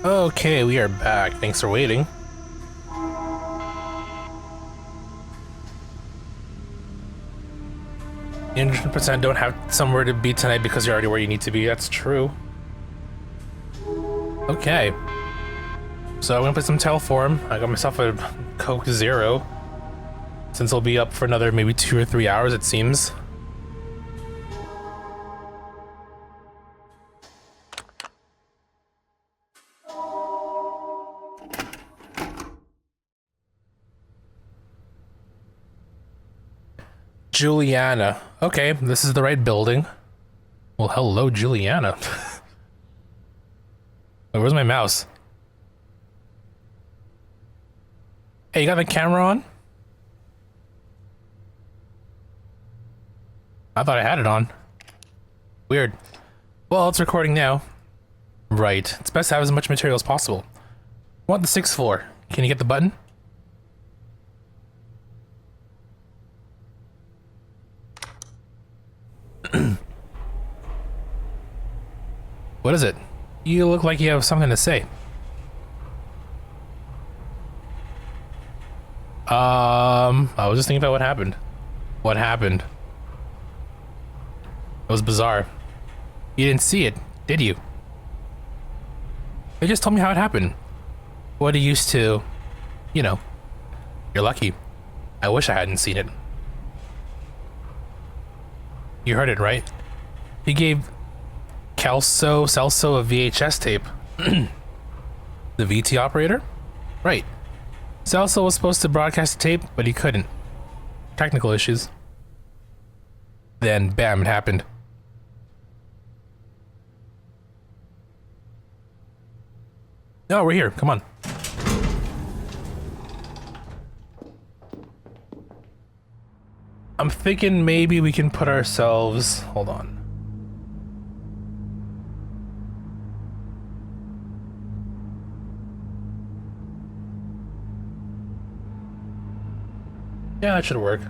Okay, we are back. Thanks for waiting. You 100% don't have somewhere to be tonight because you're already where you need to be. That's true. Okay. So I'm gonna play some TELEFORUM. I got myself a Coke Zero. Since I'll be up for another maybe 2 or 3 hours, it seems. Juliana. Okay, this is the right building. Well, hello, Juliana. Wait, where's my mouse? Hey, you got the camera on? I thought I had it on. Weird. Well, it's recording now. Right. It's best to have as much material as possible. I want the 6th floor. Can you get the button? What is it? You look like you have something to say. I was just thinking about what happened. What happened? It was bizarre. You didn't see it, did you? They just told me how it happened. What he used to, you know. You're lucky. I wish I hadn't seen it. You heard it, right? He gave Celso a VHS tape. The VT operator? Right. Celso was supposed to broadcast the tape, but he couldn't. Technical issues. Then, bam, it happened. No, we're here. Come on. I'm thinking maybe we can put ourselves... Hold on. Yeah, that should work.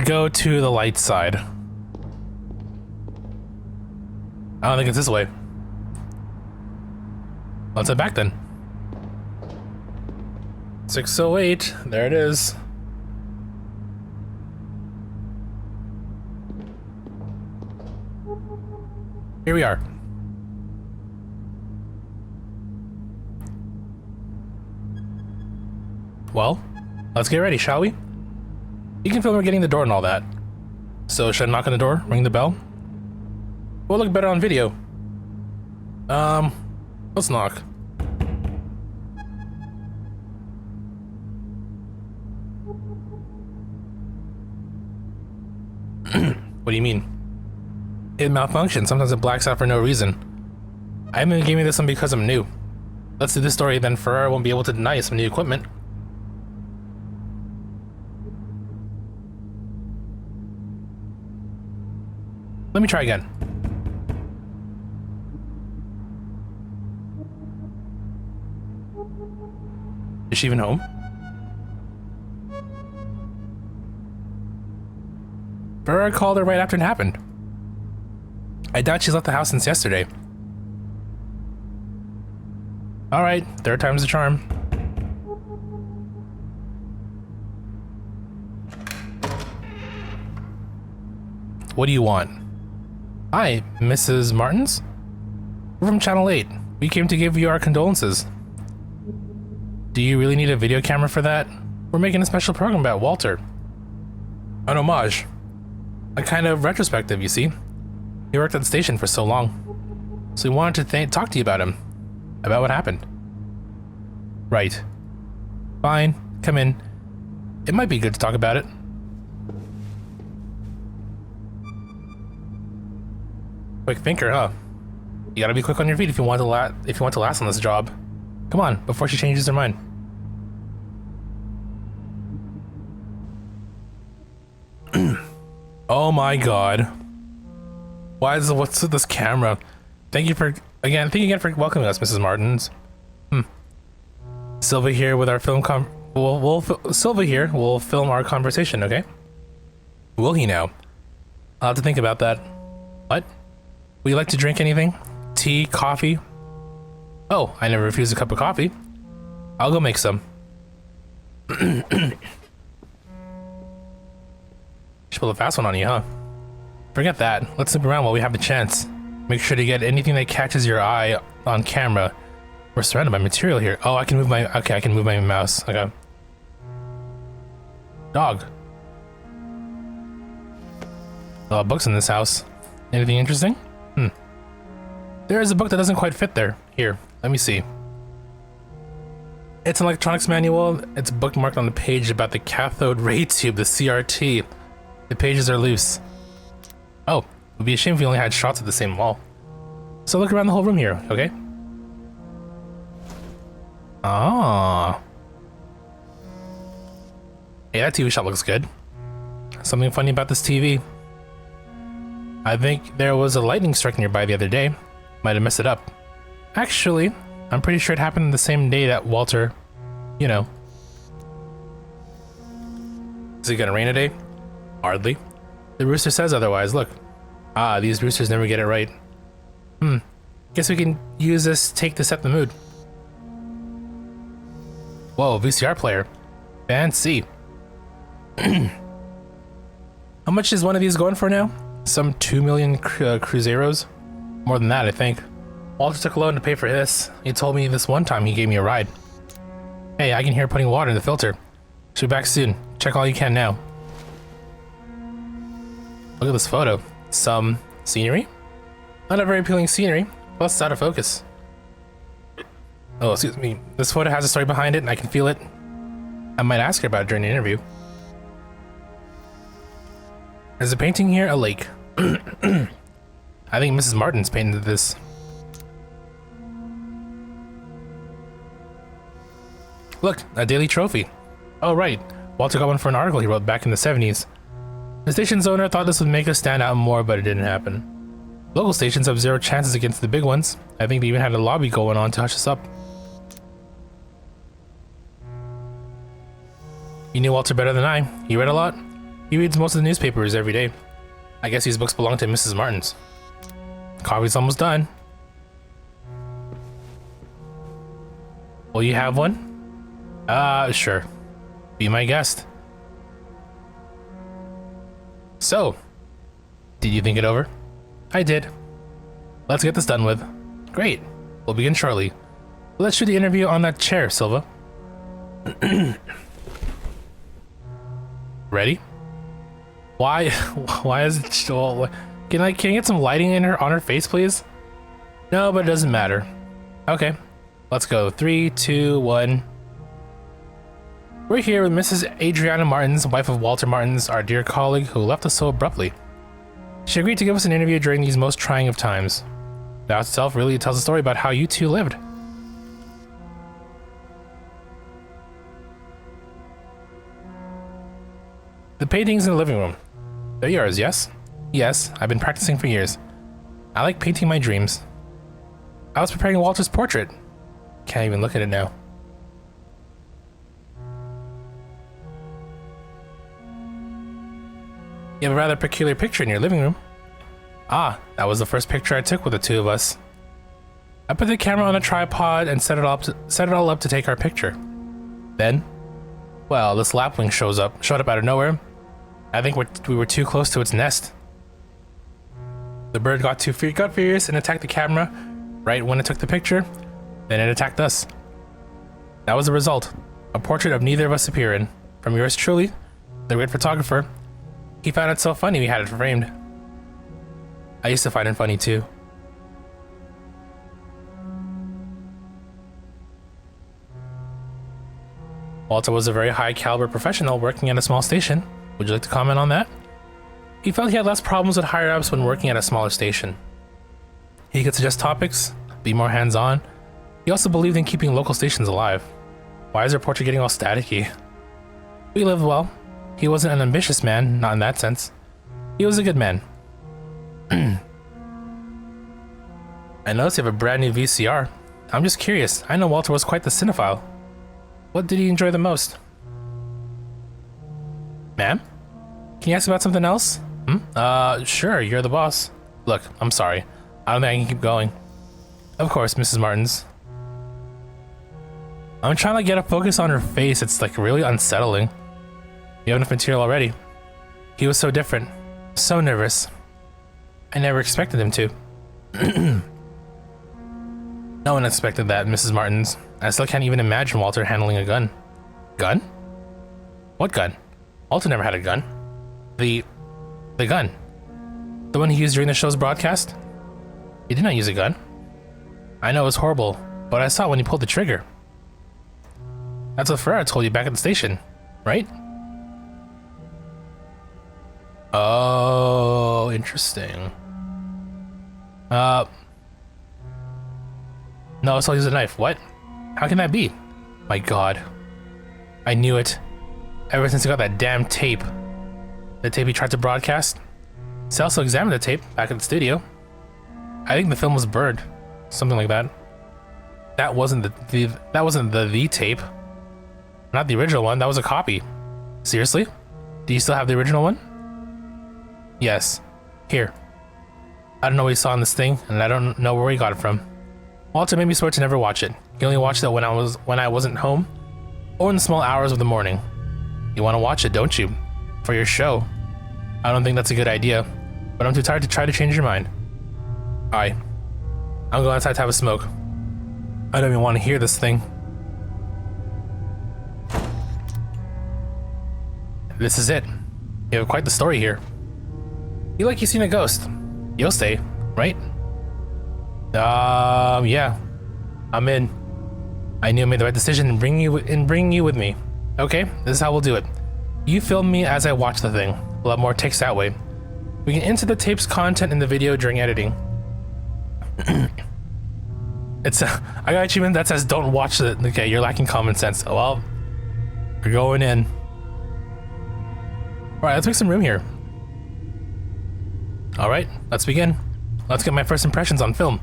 Go to the light side. I don't think it's this way. Let's head back then. 608, there it is. Here we are. Well, let's get ready, shall we? You can film her getting the door and all that. So should I knock on the door, ring the bell? We'll look better on video. Let's knock. What do you mean? It malfunctions. Sometimes it blacks out for no reason. I haven't been giving this one because I'm new. Let's do this story, then Ferrara won't be able to deny some new equipment. Let me try again. Is she even home? Ferrara called her right after it happened. I doubt she's left the house since yesterday. Alright, third time's the charm. What do you want? Hi, Mrs. Martins? We're from Channel 8. We came to give you our condolences. Do you really need a video camera for that? We're making a special program about Walter. An homage. A kind of retrospective, you see. He worked at the station for so long. So we wanted to talk to you about him. About what happened. Right. Fine, come in. It might be good to talk about it. Quick thinker, huh? You gotta be quick on your feet if you want to last on this job. Come on, before she changes her mind. Oh my god. What's with this camera? Thank you again for welcoming us, Mrs. Martins. Silva here with our film Silva here will film our conversation, okay? Will he now? I'll have to think about that. What? Would you like to drink anything? Tea, coffee? Oh, I never refused a cup of coffee. I'll go make some. Should pull a fast one on you, huh? Forget that. Let's snoop around while we have the chance. Make sure to get anything that catches your eye on camera. We're surrounded by material here. Oh, I can move my... Okay, I can move my mouse. Okay. Dog. A lot of books in this house. Anything interesting? There is a book that doesn't quite fit there. Here, let me see. It's an electronics manual. It's bookmarked on the page about the cathode ray tube, the CRT. The pages are loose. Oh, it would be a shame if we only had shots of the same wall. So look around the whole room here, okay? Ah. Hey, that TV shot looks good. Something funny about this TV. I think there was a lightning strike nearby the other day. Might have messed it up. Actually, I'm pretty sure it happened the same day that Walter, you know. Is it gonna rain today? Hardly. The rooster says otherwise, look. Ah, these roosters never get it right. Guess we can use this take to set the mood. Whoa, VCR player. Fancy. How much is one of these going for now? Some 2 million cruzeros? More than that, I think. Walter took a loan to pay for this. He told me this one time he gave me a ride. Hey, I can hear putting water in the filter. Should be back soon. Check all you can now. Look at this photo. Some scenery? Not a very appealing scenery, plus it's out of focus. Oh, excuse me. This photo has a story behind it and I can feel it. I might ask her about it during the interview. There's a painting here, a lake. I think Mrs. Martin's painted this. Look, a daily trophy. Oh right, Walter got one for an article he wrote back in the 70s. The station's owner thought this would make us stand out more, but it didn't happen. Local stations have zero chances against the big ones. I think they even had a lobby going on to hush us up. You knew Walter better than I. He read a lot. He reads most of the newspapers every day. I guess these books belong to Mrs. Martin's. Coffee's almost done. Will you have one? Sure. Be my guest. So, did you think it over? I did. Let's get this done with. Great. We'll begin shortly. Let's shoot the interview on that chair, Silva. Ready? Why is it... Well, can I get some lighting in on her face, please? No, but it doesn't matter. Okay. Let's go. 3, 2, 1. We're here with Mrs. Adriana Martins, wife of Walter Martins, our dear colleague who left us so abruptly. She agreed to give us an interview during these most trying of times. The house itself really tells a story about how you two lived. The paintings in the living room. They're yours, yes? Yes, I've been practicing for years. I like painting my dreams. I was preparing Walter's portrait. Can't even look at it now. You have a rather peculiar picture in your living room. Ah, that was the first picture I took with the two of us. I put the camera on a tripod and set it all up to take our picture. Then, well, this lapwing showed up out of nowhere. I think we were too close to its nest. The bird got furious and attacked the camera right when it took the picture. Then it attacked us. That was the result. A portrait of neither of us appearing. From yours truly, the great photographer. He found it so funny we had it framed. I used to find it funny too. Walter was a very high caliber professional working at a small station. Would you like to comment on that? He felt he had less problems with higher ups when working at a smaller station. He could suggest topics, be more hands-on. He also believed in keeping local stations alive. Why is our portrait getting all staticky? We lived well. He wasn't an ambitious man, not in that sense. He was a good man. I noticed you have a brand new VCR. I'm just curious. I know Walter was quite the cinephile. What did he enjoy the most? Ma'am? Can you ask about something else? Sure, you're the boss. Look, I'm sorry. I don't think I can keep going. Of course, Mrs. Martins. I'm trying to get a focus on her face. It's like really unsettling. You have enough material already. He was so different. So nervous. I never expected him to. No one expected that, Mrs. Martins. I still can't even imagine Walter handling a gun. Gun? What gun? Walter never had a gun. The gun. The one he used during the show's broadcast? He did not use a gun. I know it was horrible, but I saw it when he pulled the trigger. That's what Ferrara told you back at the station, right? Oh, interesting. No, I saw he used a knife. What? How can that be? My god. I knew it. Ever since he got that damn tape. The tape he tried to broadcast. He also examined the tape back at the studio. I think the film was burned. Something like that. That wasn't the tape. Not the original one, that was a copy. Seriously? Do you still have the original one? Yes. Here. I don't know what he saw in this thing, and I don't know where he got it from. Walter made me swear to never watch it. He only watched it when I wasn't home, or in the small hours of the morning. You want to watch it, don't you? For your show. I don't think that's a good idea, but I'm too tired to try to change your mind. Alright. I'm going outside to have a smoke. I don't even want to hear this thing. This is it. You have quite the story here. You like you've seen a ghost. You'll stay, right? Yeah. I'm in. I knew I made the right decision in bringing you with me. Okay, this is how we'll do it. You film me as I watch the thing. We'll have more takes that way. We can insert the tape's content in the video during editing. It's I got an achievement that says don't watch it. Okay, you're lacking common sense. Well, we're going in. Alright, let's make some room here. Alright, let's begin. Let's get my first impressions on film.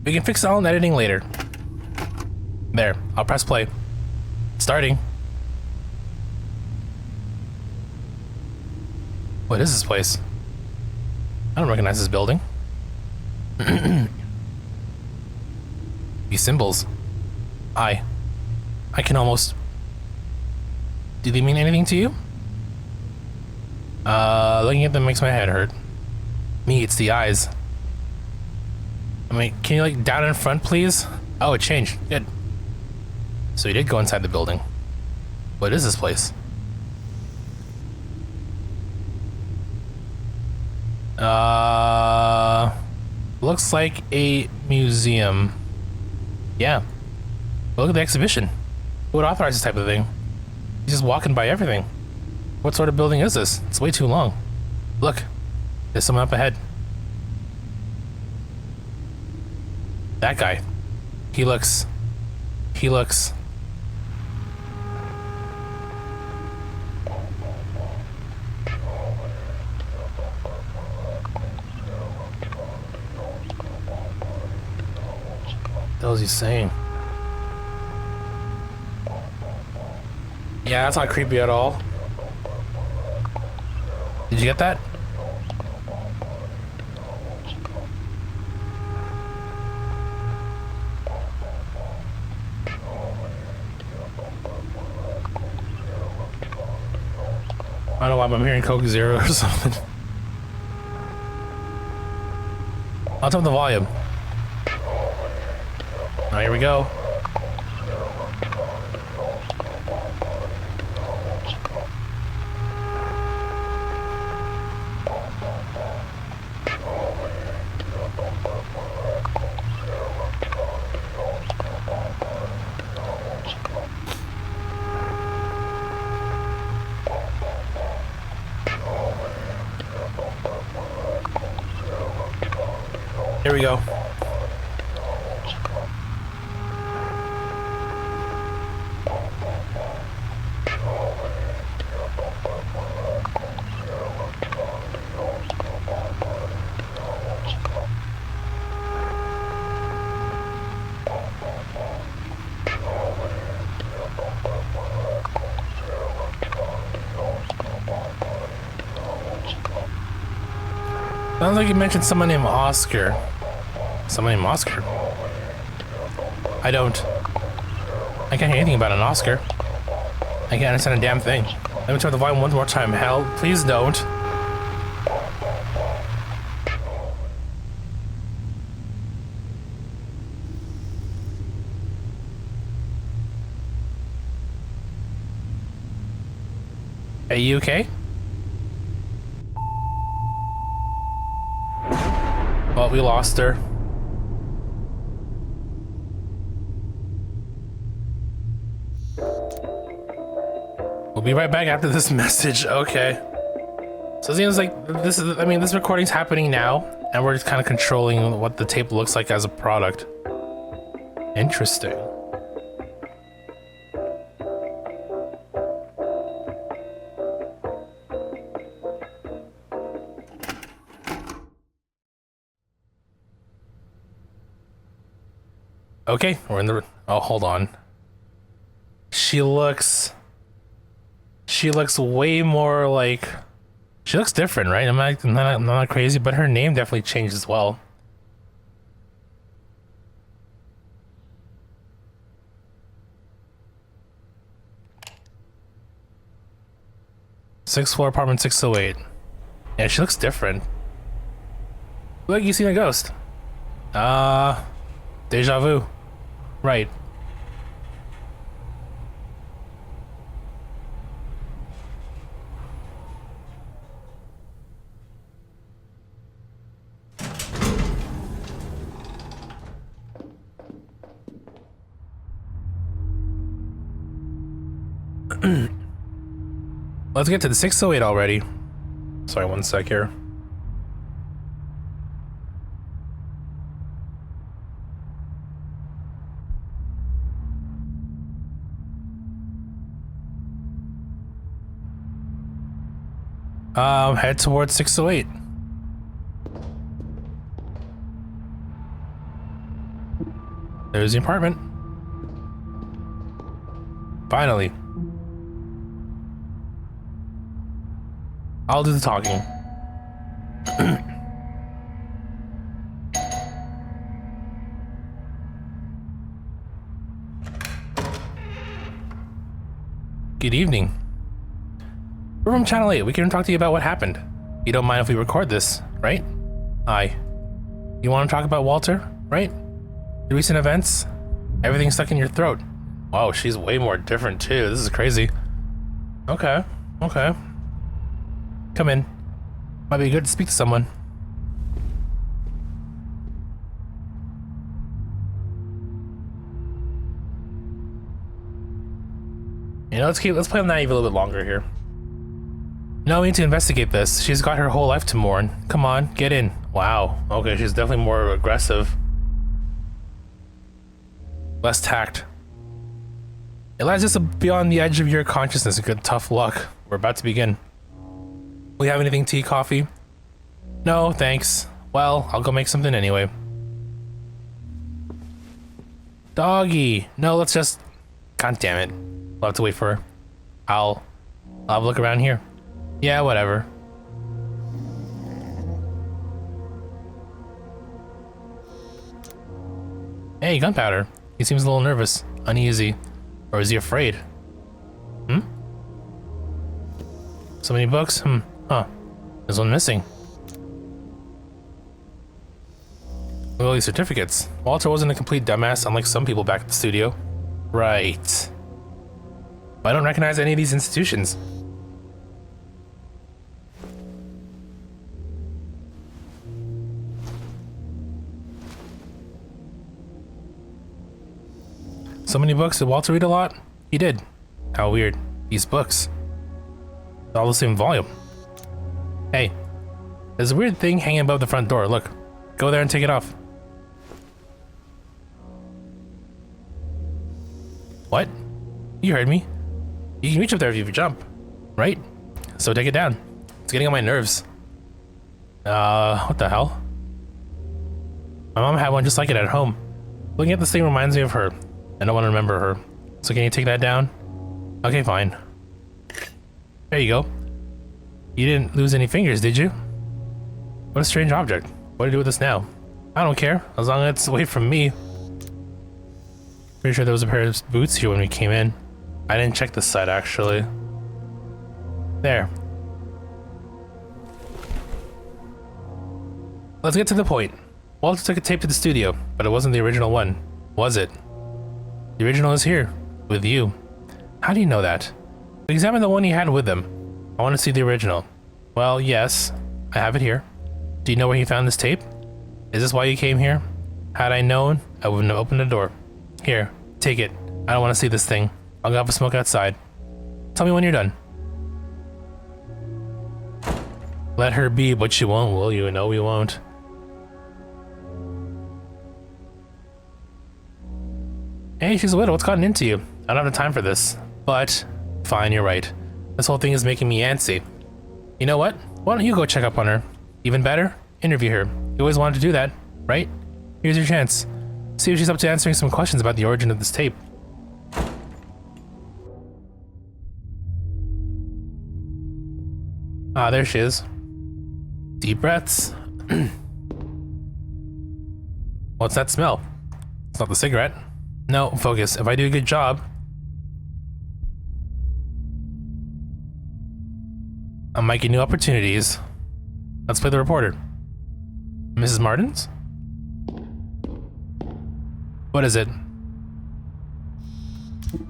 We can fix it all in editing later. There, I'll press play. Starting. What is this place? I don't recognize this building. These symbols. I can almost... Do they mean anything to you? Looking at them makes my head hurt. Me, it's the eyes. I mean, can you like down in front, please? Oh, it changed. Good. So you did go inside the building. What is this place? Looks like a museum. Yeah. But look at the exhibition. Who would authorize this type of thing? He's just walking by everything. What sort of building is this? It's way too long. Look, there's someone up ahead. That guy. He looks... What the hell is he saying? Yeah, that's not creepy at all. Did you get that? I don't know why I'm hearing Coke Zero or something. I'll turn the volume. Now here we go. Here we go. Sounds like you mentioned someone named Oscar. Someone named Oscar? I can't hear anything about an Oscar. I can't understand a damn thing. Let me turn the volume one more time. Hell, please don't. Are you okay? Well, we lost her. We'll be right back after this message. Okay. So it seems like this is, I mean, this recording's happening now, and we're just kind of controlling what the tape looks like as a product. Interesting. Okay, we're in the, oh, hold on. She looks way more like, she looks different, right? I'm not crazy, but her name definitely changed as well. Sixth floor, apartment 608. Yeah, she looks different. Look, you seen a ghost. Deja vu. Right. Let's get to the 608 already. Sorry, one sec here. Head towards 608. There's the apartment. Finally. I'll do the talking. Good evening. We're from Channel 8. We can talk to you about what happened. You don't mind if we record this, right? Aye. You want to talk about Walter, right? The recent events? Everything stuck in your throat. Wow, she's way more different too. This is crazy. Okay, okay. Come in. Might be good to speak to someone. You know, let's play on naive a little bit longer here. No, we need to investigate this. She's got her whole life to mourn. Come on, get in. Wow. Okay, she's definitely more aggressive. Less tact. It lies just beyond the edge of your consciousness. Good tough luck. We're about to begin. We have anything, tea, coffee? No, thanks. Well, I'll go make something anyway. Doggy. No, let's just... God damn it. We'll have to wait for her. I'll have a look around here. Yeah, whatever. Hey, Gunpowder. He seems a little nervous, uneasy. Or is he afraid? Hmm? So many books? Huh. There's one missing. Look at all these certificates. Walter wasn't a complete dumbass, unlike some people back at the studio. Right. But I don't recognize any of these institutions. So many books. Did Walter read a lot? He did. How weird. These books. They're all the same volume. Hey. There's a weird thing hanging above the front door. Look. Go there and take it off. What? You heard me. You can reach up there if you jump. Right? So take it down. It's getting on my nerves. What the hell? My mom had one just like it at home. Looking at this thing reminds me of her. I don't want to remember her. So can you take that down? Okay, fine. There you go. You didn't lose any fingers, did you? What What a strange object. What do I do with this now? I don't care, as long as it's away from me. Pretty sure there was a pair of boots here when we came in. I didn't check this side, actually. There. Let's get to the point. Walter took a tape to the studio, but it wasn't the original one, was it? The original is here, with you. How do you know that? We examined the one he had with him. I want to see the original. Well, yes, I have it here. Do you know where he found this tape? Is this why you came here? Had I known, I wouldn't have opened the door. Here, take it. I don't want to see this thing. I'll go have a smoke outside. Tell me when you're done. Let her be, but she won't, will you? No, we won't. Hey, she's a widow. What's gotten into you? I don't have the time for this. But, fine, you're right. This whole thing is making me antsy. You know what? Why don't you go check up on her? Even better, interview her. You always wanted to do that, right? Here's your chance. See if she's up to answering some questions about the origin of this tape. Ah, there she is. Deep breaths. What's that smell? It's not the cigarette. No, focus. If I do a good job, I might get new opportunities. Let's play the reporter. Mrs. Martins? What is it?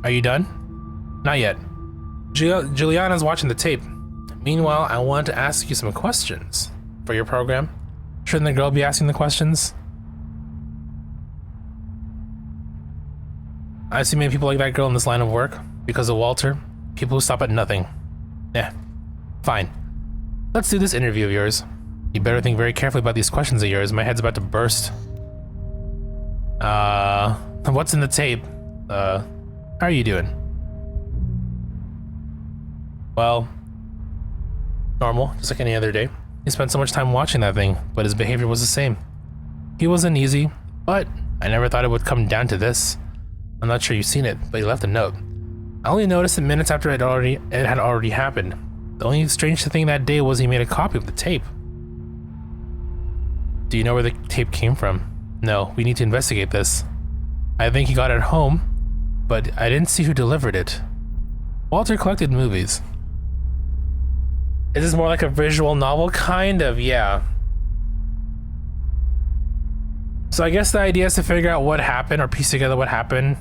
Are you done? Not yet. Juliana's watching the tape. Meanwhile, I want to ask you some questions for your program. Shouldn't the girl be asking the questions? I see many people like that girl in this line of work. Because of Walter. People who stop at nothing. Eh. Fine. Let's do this interview of yours. You better think very carefully about these questions of yours. My head's about to burst. What's in the tape? How are you doing? Well, normal, just like any other day. He spent so much time watching that thing, but his behavior was the same. He wasn't easy, but I never thought it would come down to this. I'm not sure you've seen it, but he left a note. I only noticed it minutes after it had already happened. The only strange thing that day was he made a copy of the tape. Do you know where the tape came from? No, we need to investigate this. I think he got it home, but I didn't see who delivered it. Walter collected movies. Is this more like a visual novel? Kind of, yeah. So I guess the idea is to figure out what happened or piece together what happened.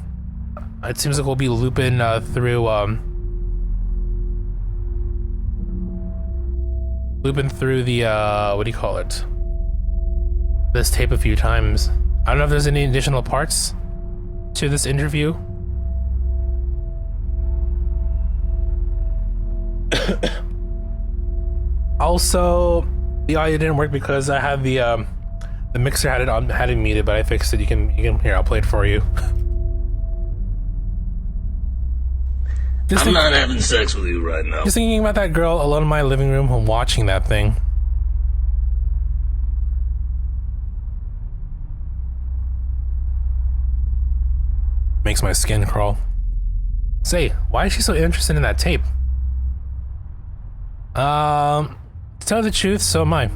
It seems like we'll be looping through the what do you call it? This tape a few times. I don't know if there's any additional parts to this interview. Also, the audio didn't work because I had the mixer had it muted, but I fixed it. You can here, I'll play it for you. I'm not having sex with you right now. Just thinking about that girl alone in my living room and watching that thing. Makes my skin crawl. Say, why is she so interested in that tape? To tell the truth, so am I.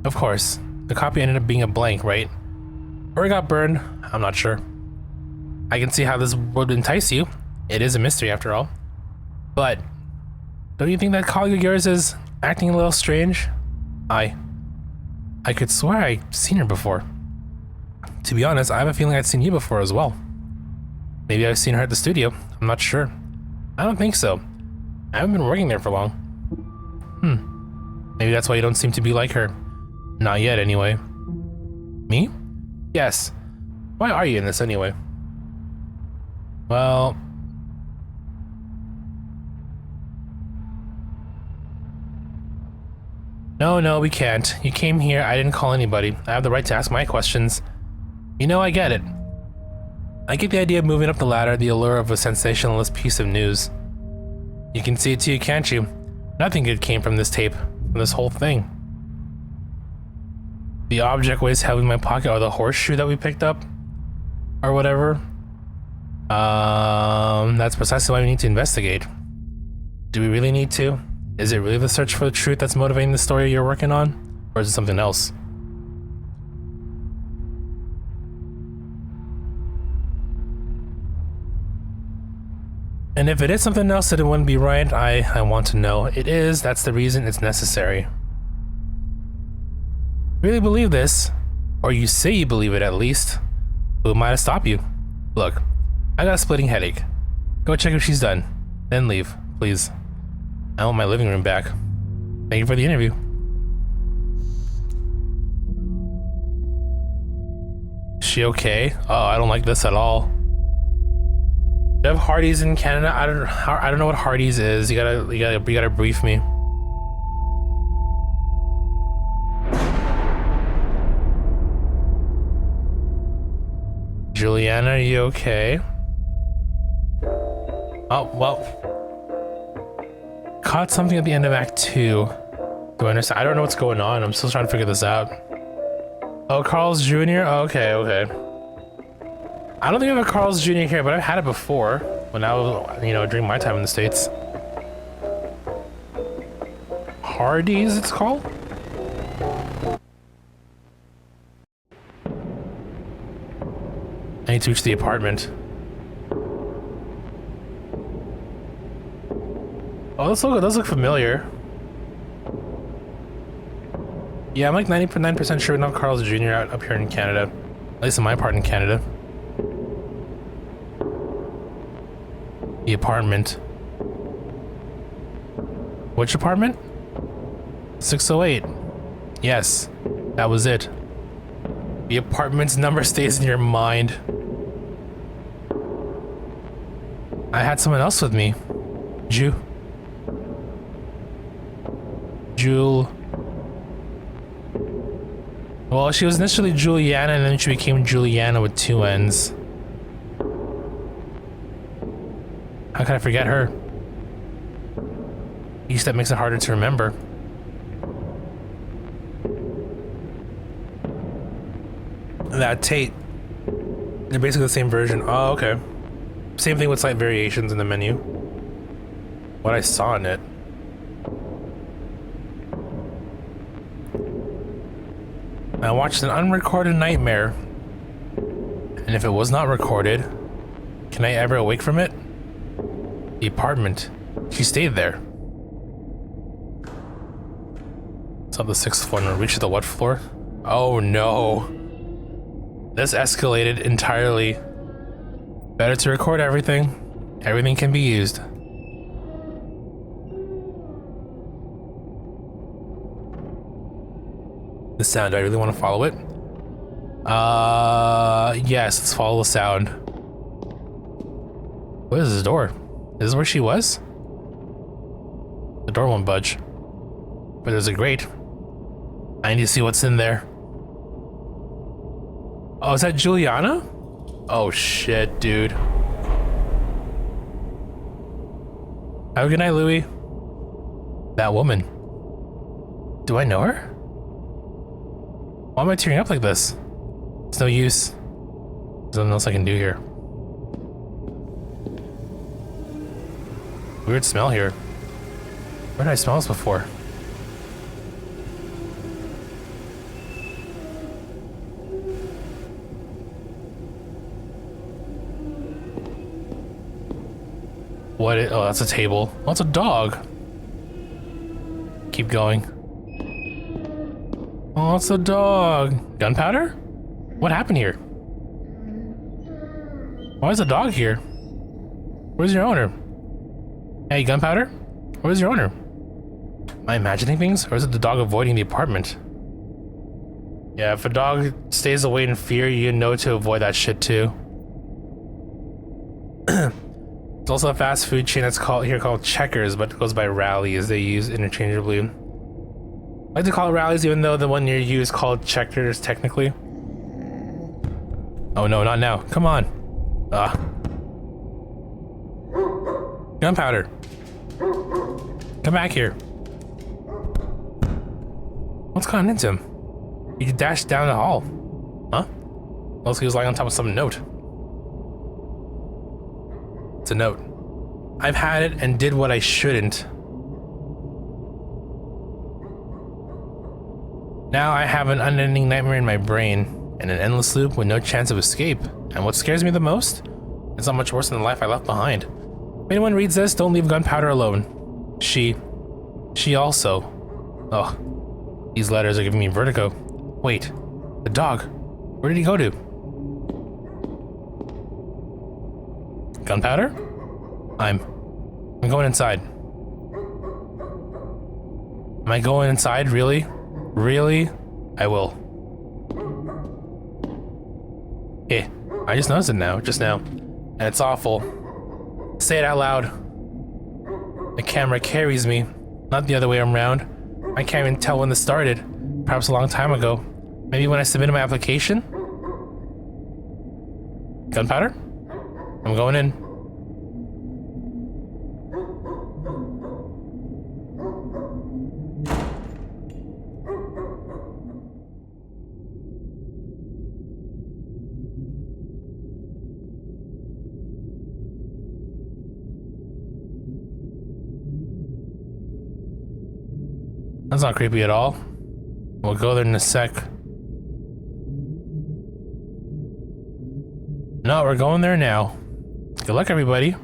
Of course. The copy ended up being a blank, right? Or it got burned, I'm not sure. I can see how this would entice you. It is a mystery after all. But, don't you think that colleague of yours is acting a little strange? I could swear I've seen her before. To be honest, I have a feeling I'd seen you before as well. Maybe I've seen her at the studio. I'm not sure. I don't think so. I haven't been working there for long. Maybe that's why you don't seem to be like her. Not yet, anyway. Me? Yes. Why are you in this anyway? Well... No, we can't. You came here, I didn't call anybody. I have the right to ask my questions. You know, I get it. I get the idea of moving up the ladder, the allure of a sensationalist piece of news. You can see it too, can't you? Nothing good came from this tape, from this whole thing. The object weighs heavily in my pocket, or the horseshoe that we picked up, or whatever. That's precisely why we need to investigate. Do we really need to? Is it really the search for the truth that's motivating the story you're working on? Or is it something else? And if it is something else that it wouldn't be right, I want to know. It is, that's the reason it's necessary. Really believe this, or you say you believe it at least, who am I to stop you? Look, I got a splitting headache. Go check if she's done, then leave, please. I want my living room back. Thank you for the interview. Is she okay? Oh, I don't like this at all. Do you have Hardee's in Canada? I don't know what Hardee's is. You gotta brief me. Juliana, are you okay? Oh, well. Caught something at the end of Act 2. Do I understand? I don't know what's going on. I'm still trying to figure this out. Oh, Carl's Jr.? Okay, okay. I don't think I have a Carl's Jr. here, but I've had it before when I was, you know, during my time in the States. Hardee's, it's called? I need to reach the apartment. Oh, those look familiar. Yeah, I'm like 99% sure not Carl's Jr. out up here in Canada. At least in my part in Canada. The apartment. Which apartment? 608. Yes, that was it. The apartment's number stays in your mind. I had someone else with me. Jewel. Well, she was initially Juliana and then she became Juliana with 2 N's. How can I forget her? Each step makes it harder to remember. That Tate. They're basically the same version. Oh, okay. Same thing with slight variations in the menu. What I saw in it. I watched an unrecorded nightmare. And if it was not recorded, can I ever awake from it? The apartment. She stayed there. It's on the 6th floor and we reached the what floor? Oh no. This escalated entirely. Better to record everything. Everything can be used. The sound, do I really want to follow it? Yes, let's follow the sound. What is this door? Is this where she was? The door won't budge. But there's a grate. I need to see what's in there. Oh, is that Juliana? Oh shit, dude. Have a good night, Louie. That woman. Do I know her? Why am I tearing up like this? It's no use. There's nothing else I can do here. Weird smell here. Where did I smell this before? What? Oh, that's a table. Oh, it's a dog. Keep going. Oh, it's a dog. Gunpowder? What happened here? Why is the dog here? Where's your owner? Hey, Gunpowder? Where's your owner? Am I imagining things? Or is it the dog avoiding the apartment? Yeah, if a dog stays away in fear, you know to avoid that shit too. It's also a fast food chain that's called Checkers, but it goes by Rallies. They use interchangeably. I like to call it Rallies, even though the one near you is called Checkers, technically. Oh no, not now. Come on. Gunpowder. Come back here. What's gotten into him? He dashed down the hall. Huh? Unless he was lying on top of some note. It's a note. I've had it and did what I shouldn't. Now I have an unending nightmare in my brain, and an endless loop with no chance of escape. And what scares me the most? It's not much worse than the life I left behind. If anyone reads this, don't leave gunpowder alone. She also. Oh, these letters are giving me vertigo. Wait, the dog. Where did he go to? Gunpowder? I'm going inside. Am I going inside? Really? Really? I will. Yeah, I just noticed it now, just now. And it's awful. Say it out loud. The camera carries me, not the other way around. I can't even tell when this started. Perhaps a long time ago. Maybe when I submitted my application? Gunpowder? I'm going in. That's not creepy at all. We'll go there in a sec. No, we're going there now. Good luck, everybody.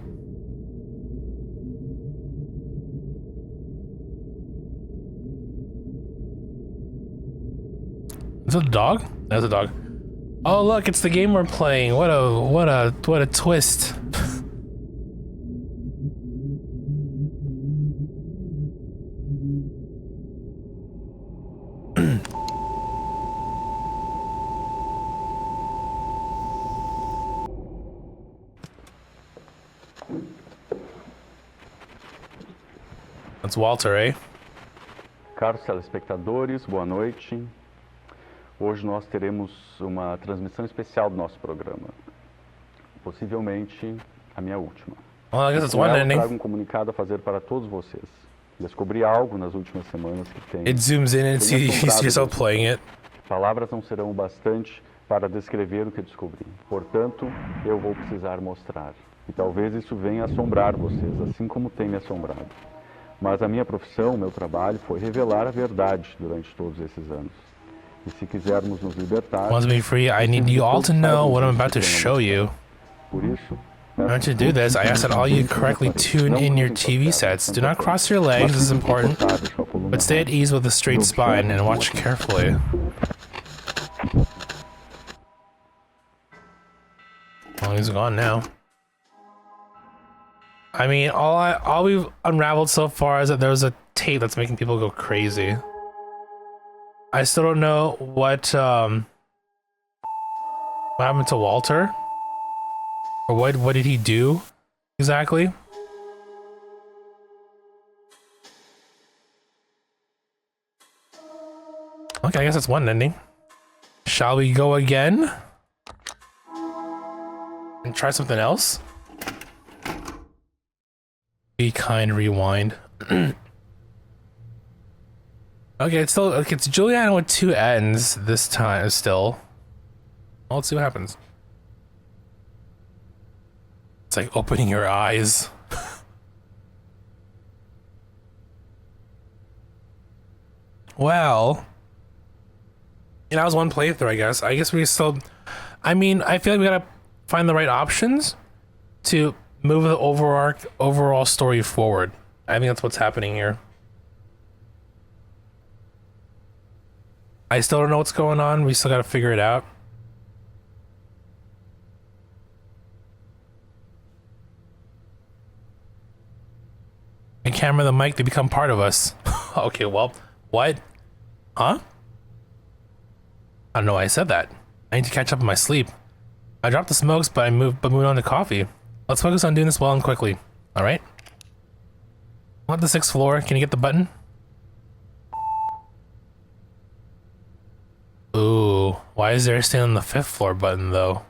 Is it a dog? That's a dog. Oh, look, it's the game we're playing. What a twist. That's Walter, eh? Caros telespectadores, boa noite. Hoje nós teremos uma transmissão especial do nosso programa. Possivelmente a minha última. Well, I guess it's one ending. Eu trago comunicado a fazer para todos vocês. Descobri algo nas últimas semanas que tem. It zooms in and you see yourself playing it. Palavras não serão o bastante para descrever o que descobri. Portanto, eu vou precisar mostrar. E talvez isso venha assombrar vocês, assim como tem me assombrado. Mas a minha profissão, o meu trabalho, foi revelar a verdade durante todos esses anos. E se quisermos nos libertar... Wants me free, I need you all to know what I'm about to show you. Por isso... In order to do this, I ask that all you correctly tune in your TV sets. Do not cross your legs, this is important. But stay at ease with a straight spine and watch carefully. Well, he's gone now. I mean, all we've unraveled so far is that there's a tape that's making people go crazy. I still don't know what happened to Walter, or what did he do exactly? Okay, I guess that's one ending. Shall we go again and try something else? Be kind, rewind. Okay, it's Juliana with two ends this time still. Well, let's see what happens. It's like opening your eyes. Well, you know, that was one playthrough, I guess. I guess we still, I mean, I feel like we gotta find the right options to move the overall story forward. I think that's what's happening here. I still don't know what's going on. We still gotta figure it out. The camera, the mic, they become part of us. Okay, well, what? Huh? I don't know why I said that. I need to catch up on my sleep. I dropped the smokes, but moved on to coffee. Let's focus on doing this well and quickly. All right? On the 6th floor. Can you get the button? Ooh, why is there a stand on the 5th floor button though?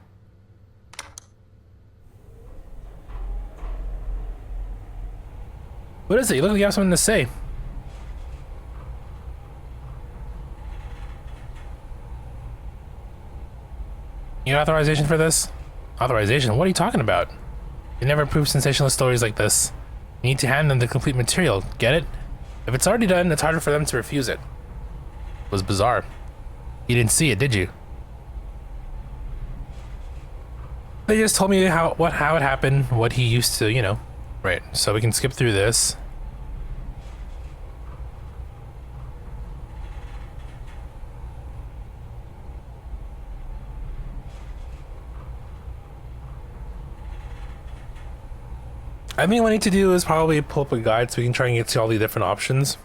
What is it? You look like you have something to say. You have authorization for this? Authorization? What are you talking about? They never prove sensationalist stories like this. You need to hand them the complete material, get it? If it's already done, it's harder for them to refuse it. was bizarre. You didn't see it, did you? They just told me how it happened, what he used to, you know. Right, so we can skip through this. I think what I need to do is probably pull up a guide so we can try and get to all the different options.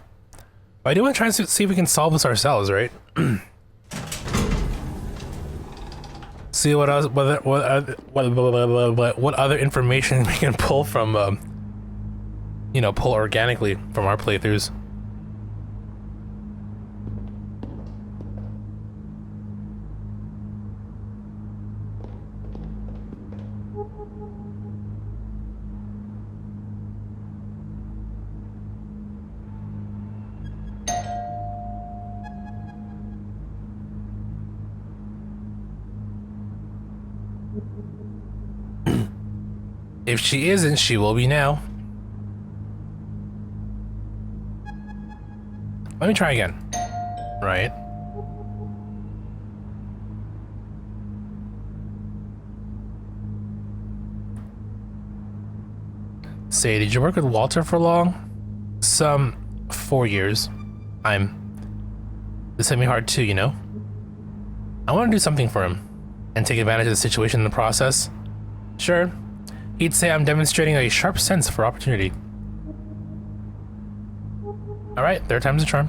But I do want to try and see if we can solve this ourselves, right? See what else, what other information we can pull from, you know, pull organically from our playthroughs. If she isn't, she will be now. Let me try again. Right. Say, did you work with Walter for long? Some 4 years. This hit me hard too, you know? I want to do something for him and take advantage of the situation in the process. Sure. He'd say I'm demonstrating a sharp sense for opportunity. Alright, third time's a charm.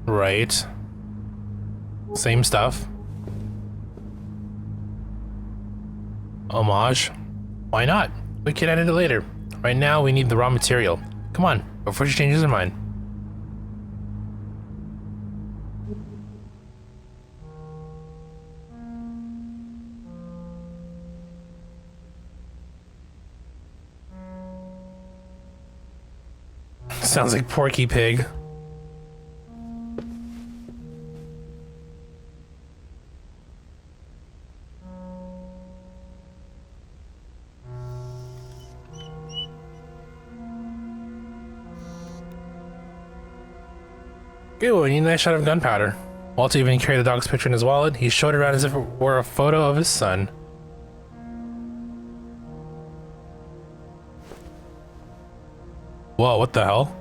Right. Same stuff. Homage. Why not? We can edit it later. Right now, we need the raw material. Come on, before she changes her mind. Sounds like Porky Pig. Ooh, we need a nice shot of gunpowder. Walter even carried the dog's picture in his wallet. He showed it around as if it were a photo of his son. Whoa, what the hell?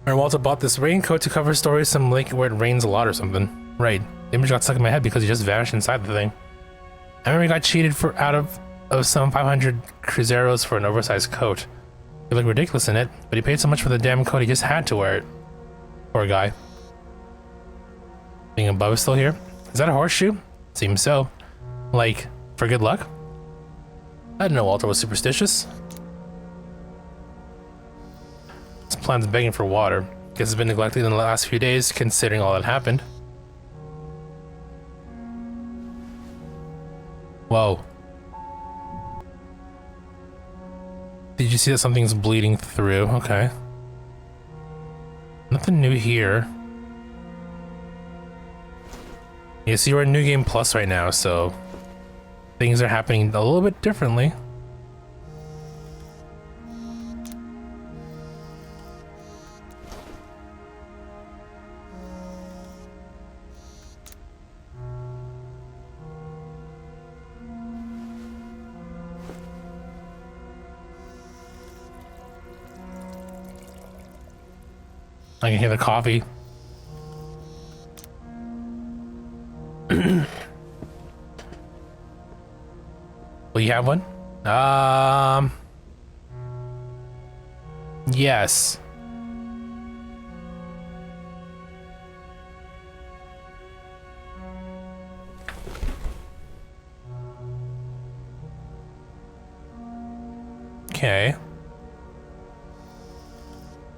And Walter bought this raincoat to cover stories some lake where it rains a lot or something. Right. The image got stuck in my head because he just vanished inside the thing. I remember he got cheated out of some 500 cruzeros for an oversized coat. He looked ridiculous in it, but he paid so much for the damn coat he just had to wear it. Poor guy. Being above is still here? Is that a horseshoe? Seems so. Like, for good luck? I didn't know Walter was superstitious. This plant's begging for water. Guess it's been neglected in the last few days, considering all that happened. Whoa. Did you see that something's bleeding through? Okay. Nothing new here. You see, we're in New Game Plus right now, so things are happening a little bit differently. I can hear the coffee. Will you have one? Yes. Okay.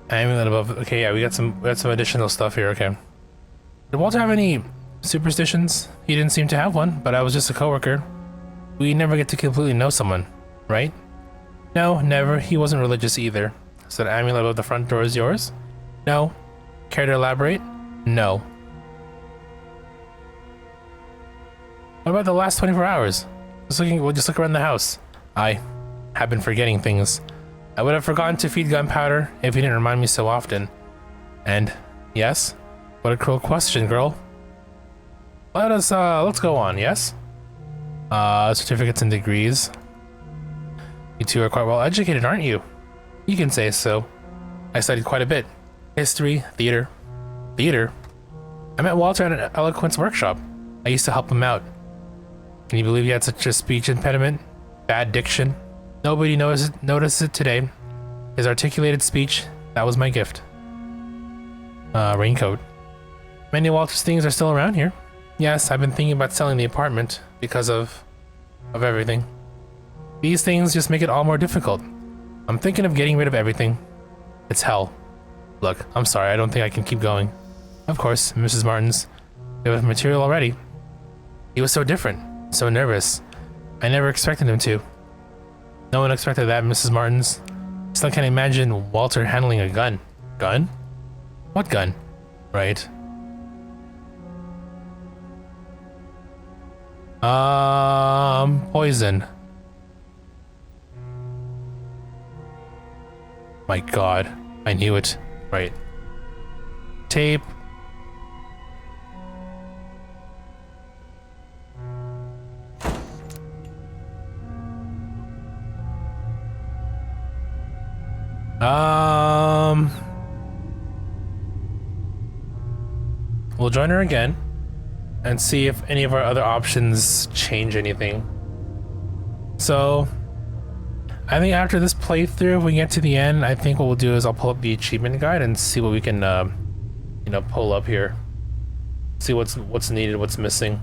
Amulet above. Okay, yeah, we got some additional stuff here. Okay. Did Walter have any superstitions? He didn't seem to have one, but I was just a coworker. We never get to completely know someone, right? No, never. He wasn't religious either. So the amulet above the front door is yours? No. Care to elaborate? No. What about the last 24 hours? Just look around the house. I have been forgetting things. I would have forgotten to feed gunpowder if you didn't remind me so often. And, yes? What a cruel question, girl. Let's go on, yes? Certificates and degrees. You two are quite well educated, aren't you? You can say so. I studied quite a bit. History, theater. Theater? I met Walter at an eloquence workshop. I used to help him out. Can you believe he had such a speech impediment? Bad diction? Nobody noticed it today. His articulated speech, that was my gift. Raincoat. Many of Walter's things are still around here. Yes, I've been thinking about selling the apartment because of everything. These things just make it all more difficult. I'm thinking of getting rid of everything. It's hell. Look, I'm sorry, I don't think I can keep going. Of course, Mrs. Martins. We have material already. He was so different, so nervous. I never expected him to. No one expected that, Mrs. Martins. Still can't imagine Walter handling a gun. Gun? What gun? Right. Poison. My god. I knew it. Right. Tape. We'll join her again and see if any of our other options change anything. So I think after this playthrough, if we get to the end, I think what we'll do is I'll pull up the achievement guide and see what we can, you know, pull up here. See what's needed, what's missing.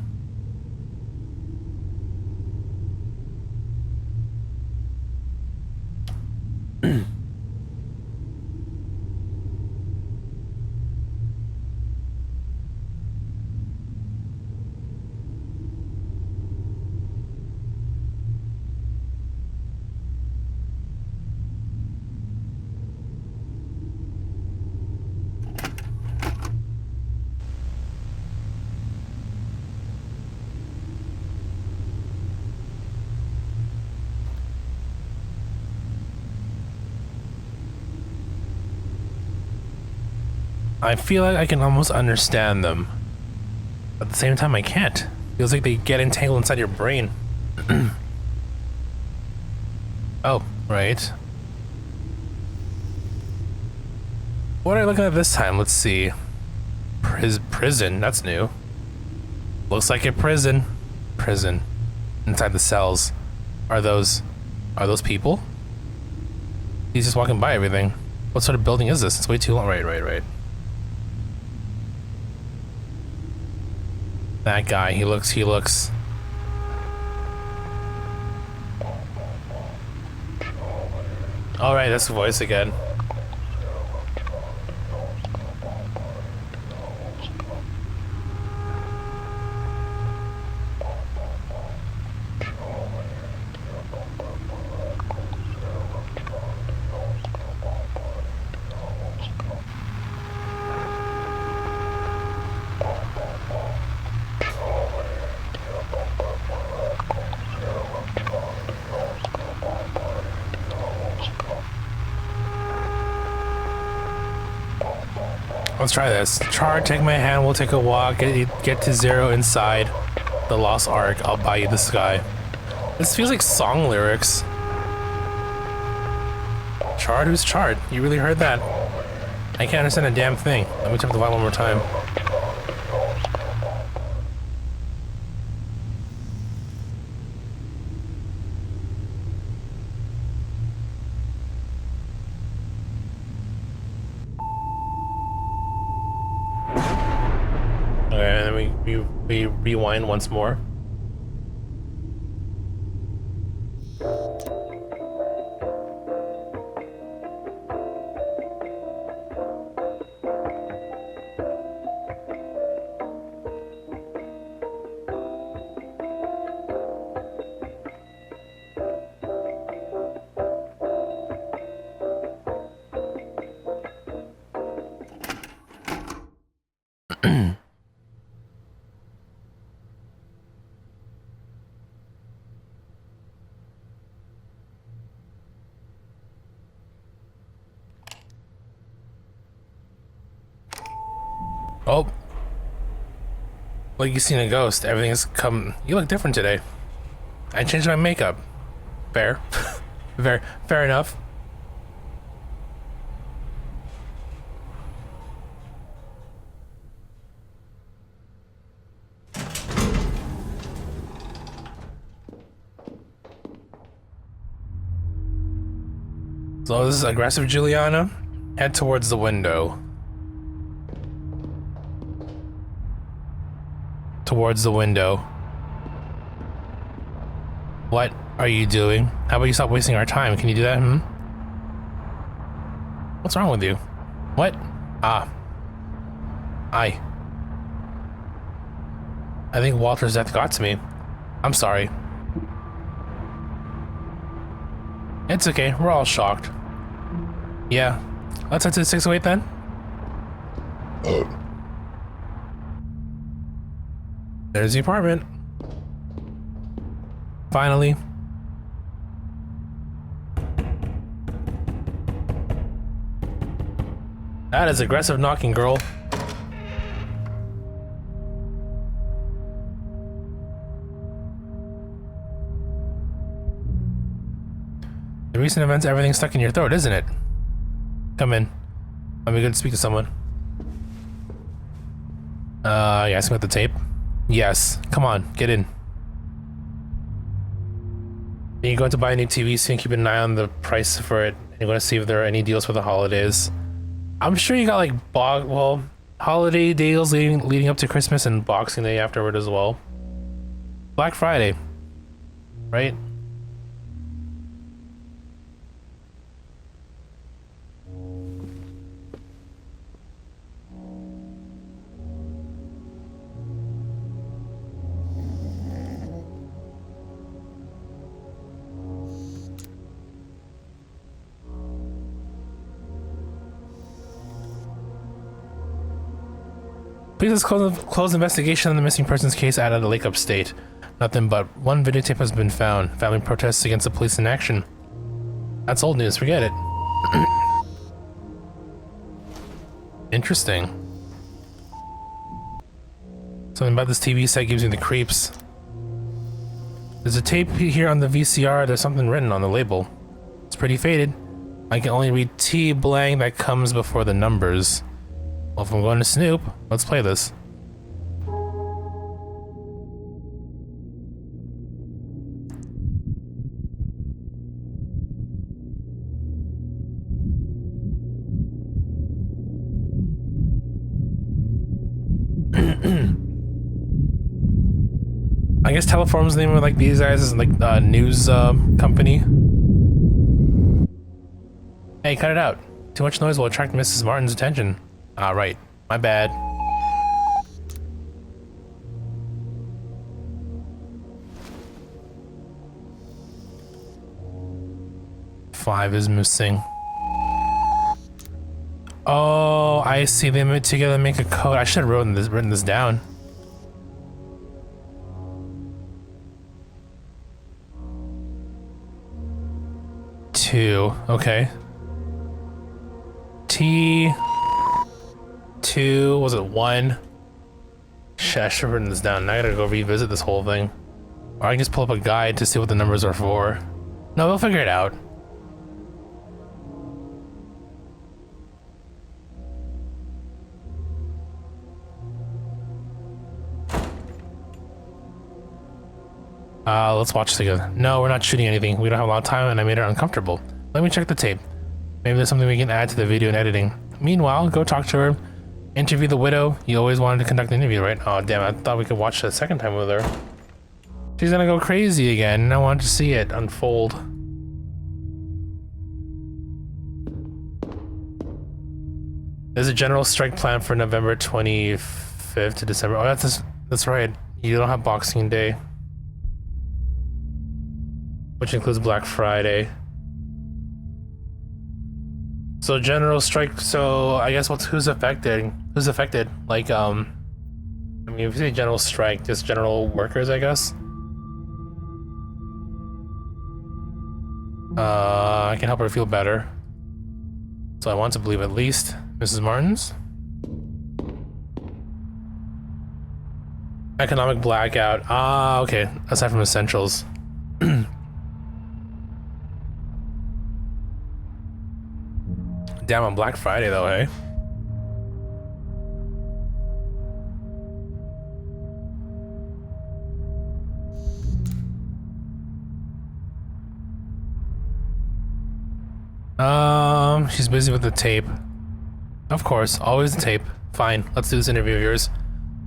I feel like I can almost understand them. At the same time, I can't. Feels like they get entangled inside your brain. Oh, right. What are we looking at this time? Let's see. Prison, that's new. Looks like a prison. Prison. Inside the cells. Are those people? He's just walking by everything. What sort of building is this? It's way too long. Right. That guy, he looks. All right, that's the voice again. Let's try this. Char, take my hand, we'll take a walk, get to 0 inside the Lost Ark. I'll buy you the sky. This feels like song lyrics. Chard? Who's Chard? You really heard that? I can't understand a damn thing. Let me turn up the volume one more time. We rewind once more. Oh. Like you seen a ghost. Everything has come. You look different today. I changed my makeup. Fair. Fair enough. So this is aggressive, Juliana. Head towards the window. Towards the window. What are you doing? How about you stop wasting our time? Can you do that? What's wrong with you? What? I think Walter's death got to me. I'm sorry. It's okay. We're all shocked. Yeah. Let's head to the 608 then. There's the apartment. Finally. That is aggressive knocking, girl. The recent events, everything's stuck in your throat, isn't it? Come in. Let me go speak to someone. You asking about the tape? Yes. Come on, get in. You're going to buy a new TV, so you can keep an eye on the price for it. You're going to see if there are any deals for the holidays. I'm sure you got like holiday deals leading up to Christmas and Boxing Day afterward as well. Black Friday, right? Please close investigation on the missing persons case out of the Lake Upstate. Nothing but one videotape has been found. Family protests against the police in action. That's old news, forget it. Interesting. Something about this TV set gives me the creeps. There's a tape here on the VCR, there's something written on the label. It's pretty faded. I can only read T blank that comes before the numbers. Well, if I'm going to Snoop, let's play this. I guess Teleforum's the name of like these guys is like a news company. Hey, cut it out. Too much noise will attract Mrs. Martin's attention. Ah, right. My bad. Five is missing. Oh, I see. They put together to make a code. I should have written this down. Two. Okay. T. 2, was it 1? Shit, I should have written this down. Now I gotta go revisit this whole thing. Or I can just pull up a guide to see what the numbers are for. No, they'll figure it out. Let's watch together. No, we're not shooting anything. We don't have a lot of time and I made it uncomfortable. Let me check the tape. Maybe there's something we can add to the video and editing. Meanwhile, go talk to her. Interview the widow. You always wanted to conduct an interview, right? Oh, damn, I thought we could watch it a second time with her. She's gonna go crazy again. I want to see it unfold. There's a general strike plan for November 25th to December. Oh, that's right. You don't have Boxing Day. Which includes Black Friday. So general strike, so I guess who's affected? Who's affected? Like, I mean, if you say general strike, just general workers, I guess. I can help her feel better. So I want to believe at least Mrs. Martin's. Economic blackout. Ah, okay. Aside from essentials. Damn, on Black Friday though, hey? She's busy with the tape. Of course, always the tape. Fine, let's do this interview of yours.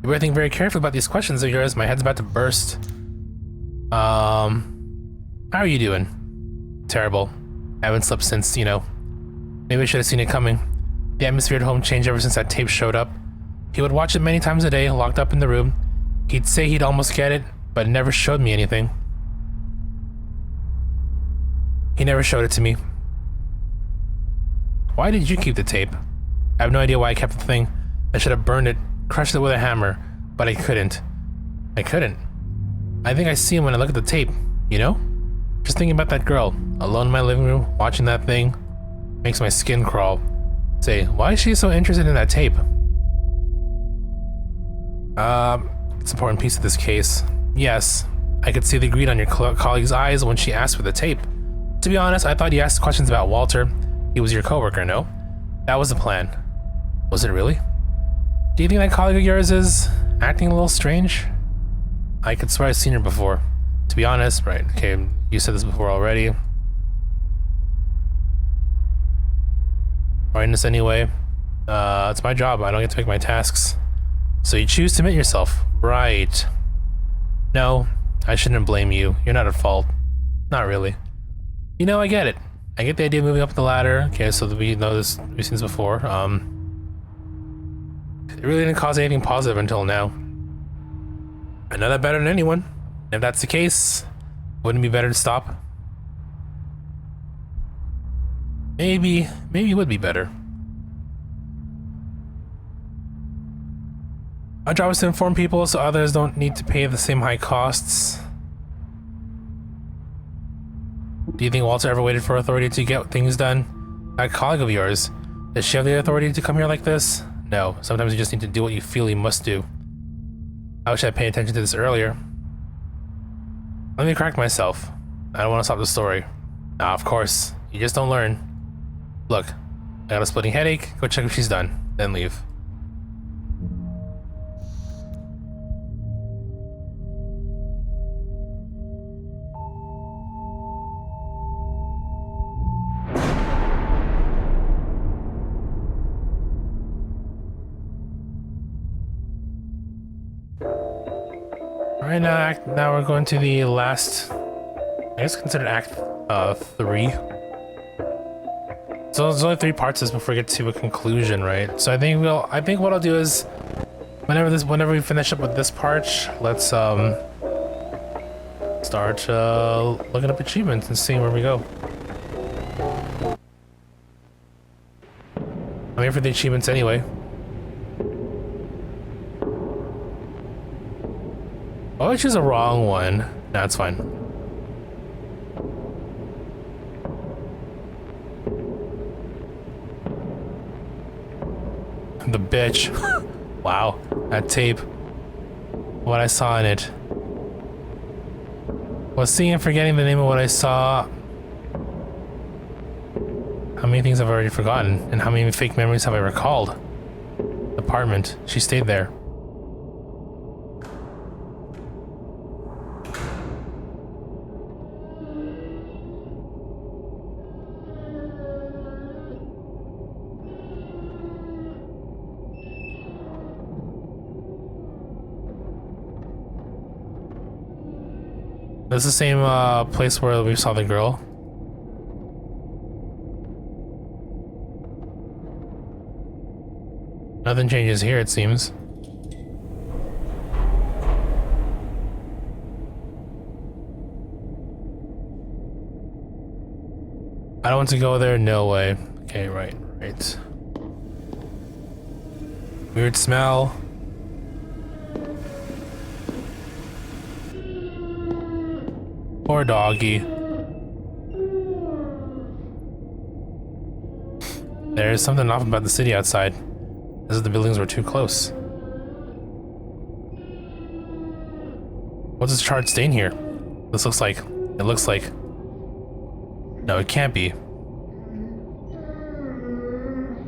You better think very carefully about these questions of yours. My head's about to burst. How are you doing? Terrible. I haven't slept since, you know. Maybe I should have seen it coming. The atmosphere at home changed ever since that tape showed up. He would watch it many times a day, locked up in the room. He'd say he'd almost get it, but never showed me anything. He never showed it to me. Why did you keep the tape? I have no idea why I kept the thing. I should have burned it, crushed it with a hammer, but I couldn't. I think I see him when I look at the tape, you know? Just thinking about that girl, alone in my living room, watching that thing, makes my skin crawl. Say, why is she so interested in that tape? It's an important piece of this case. Yes, I could see the greed on your colleague's eyes when she asked for the tape. To be honest, I thought you asked questions about Walter. He was your coworker, no? That was the plan. Was it really? Do you think that colleague of yours is acting a little strange? I could swear I've seen her before. To be honest, right, okay, you said this before already. Writing this anyway. It's my job, I don't get to pick my tasks. So you choose to admit yourself. Right. No, I shouldn't blame you. You're not at fault. Not really. You know, I get it. I get the idea of moving up the ladder. Okay, so we know this, we've seen this before. It really didn't cause anything positive until now. I know that better than anyone. If that's the case, wouldn't it be better to stop? Maybe it would be better. Our job is to inform people so others don't need to pay the same high costs. Do you think Walter ever waited for authority to get things done? That colleague of yours, does she have the authority to come here like this? No, sometimes you just need to do what you feel you must do. I wish I'd paid attention to this earlier. Let me correct myself. I don't want to stop the story. Nah, of course. You just don't learn. Look, I got a splitting headache. Go check if she's done, then leave. Alright, now we're going to the last, I guess considered Act 3. So there's only 3 parts of this before we get to a conclusion, right? So I think what I'll do is, whenever we finish up with this part, let's start looking up achievements and seeing where we go. I'm here for the achievements anyway. Oh, I choose a wrong one. Nah, it's fine. The bitch. Wow, that tape. What I saw in it. Was seeing and forgetting the name of what I saw. How many things have I already forgotten? And how many fake memories have I recalled? Apartment. She stayed there. This is the same place where we saw the girl. Nothing changes here, it seems. I don't want to go there, no way. Okay, right. Weird smell. Poor doggy. There's something off about the city outside. As if the buildings were too close. What's this charred stain here? This looks like... It looks like... No, it can't be.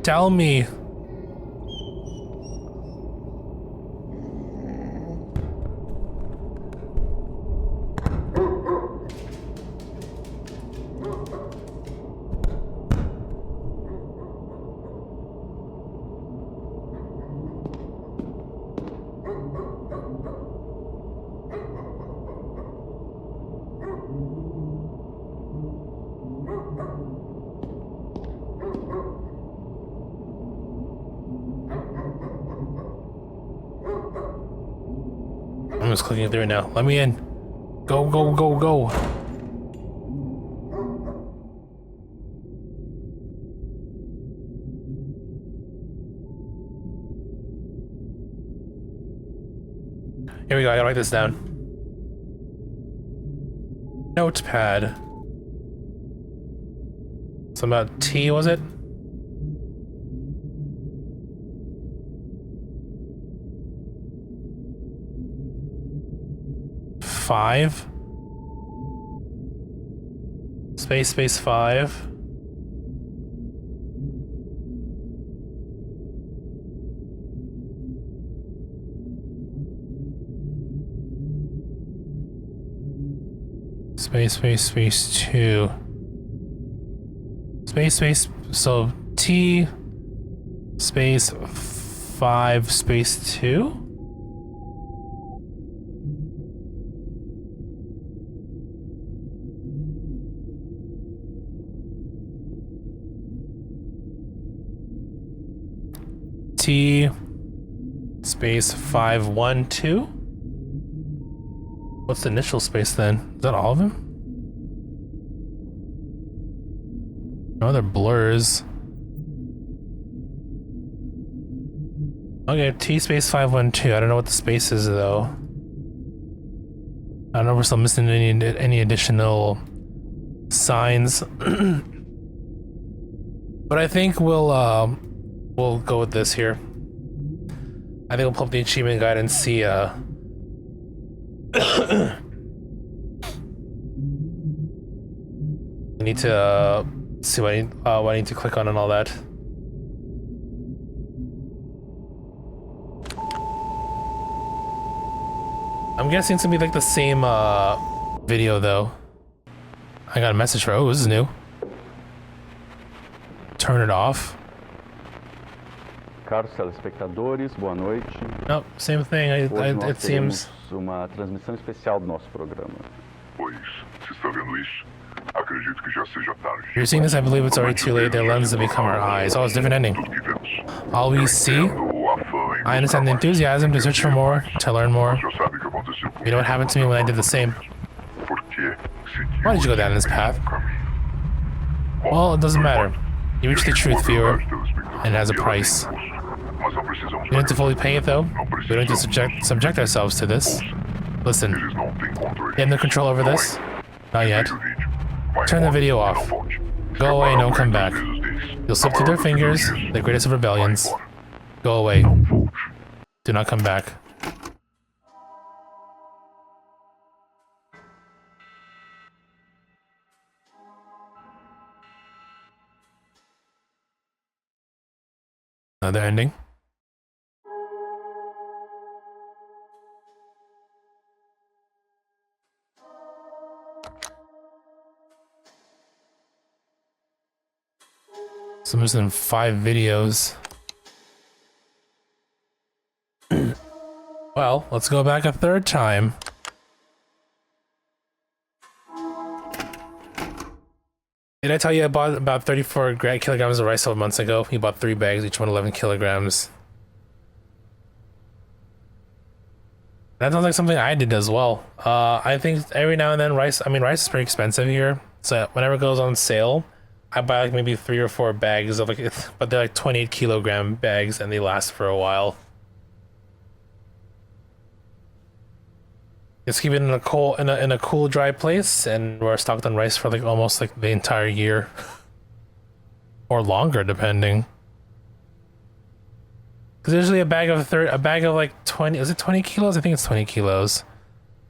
Tell me. I'm just clicking through it now. Let me in. Go, go, go, go. Here we go, I gotta write this down. Notepad. Something about T, was it? Five. Space 5. Space 2. Space, so T space 5 space 2? T space 512? What's the initial space then? Is that all of them? No, they're blurs. Okay, T space 512. I don't know what the space is though. I don't know if we're still missing any additional signs. But I think we'll go with this here. I think we'll pull up the achievement guide and see I need to see what I need to click on and all that. I'm guessing it's gonna be like the same video though. I got a message for, oh, this is new. Turn it off. Caros telespectadores, boa noite. Nope, same thing. It seems. Uma transmissão especial do nosso programa. Pois, se está vendo isso, acredito que já seja tarde. You're seeing this, I believe it's already too late. Their lenses have become our eyes. Oh, it's a different ending. All we see, I understand the enthusiasm to search for more, to learn more. You know what happened to me when I did the same? Why did you go down this path? Well, it doesn't matter. You reach the truth, viewer, and it has a price. We don't have to fully pay it though. We don't have to subject ourselves to this. Listen, you have no control over this? Not yet. Turn the video off. Go away and don't come back. You'll slip through their fingers, the greatest of rebellions. Go away. Do not come back. Another ending. So I'm just in 5 videos. Well, let's go back a third time. Did I tell you I bought about 34 kilograms of rice several months ago? He bought 3 bags, each one 11 kilograms. That sounds like something I did as well. I think every now and then rice is pretty expensive here. So whenever it goes on sale, I buy like maybe 3 or 4 bags of but they're like 28 kilogram bags and they last for a while. Just keep it in a cool, dry place, and we're stocked on rice for like almost like the entire year, or longer, depending. Because usually a bag of like 20. Is it 20 kilos? I think it's 20 kilos.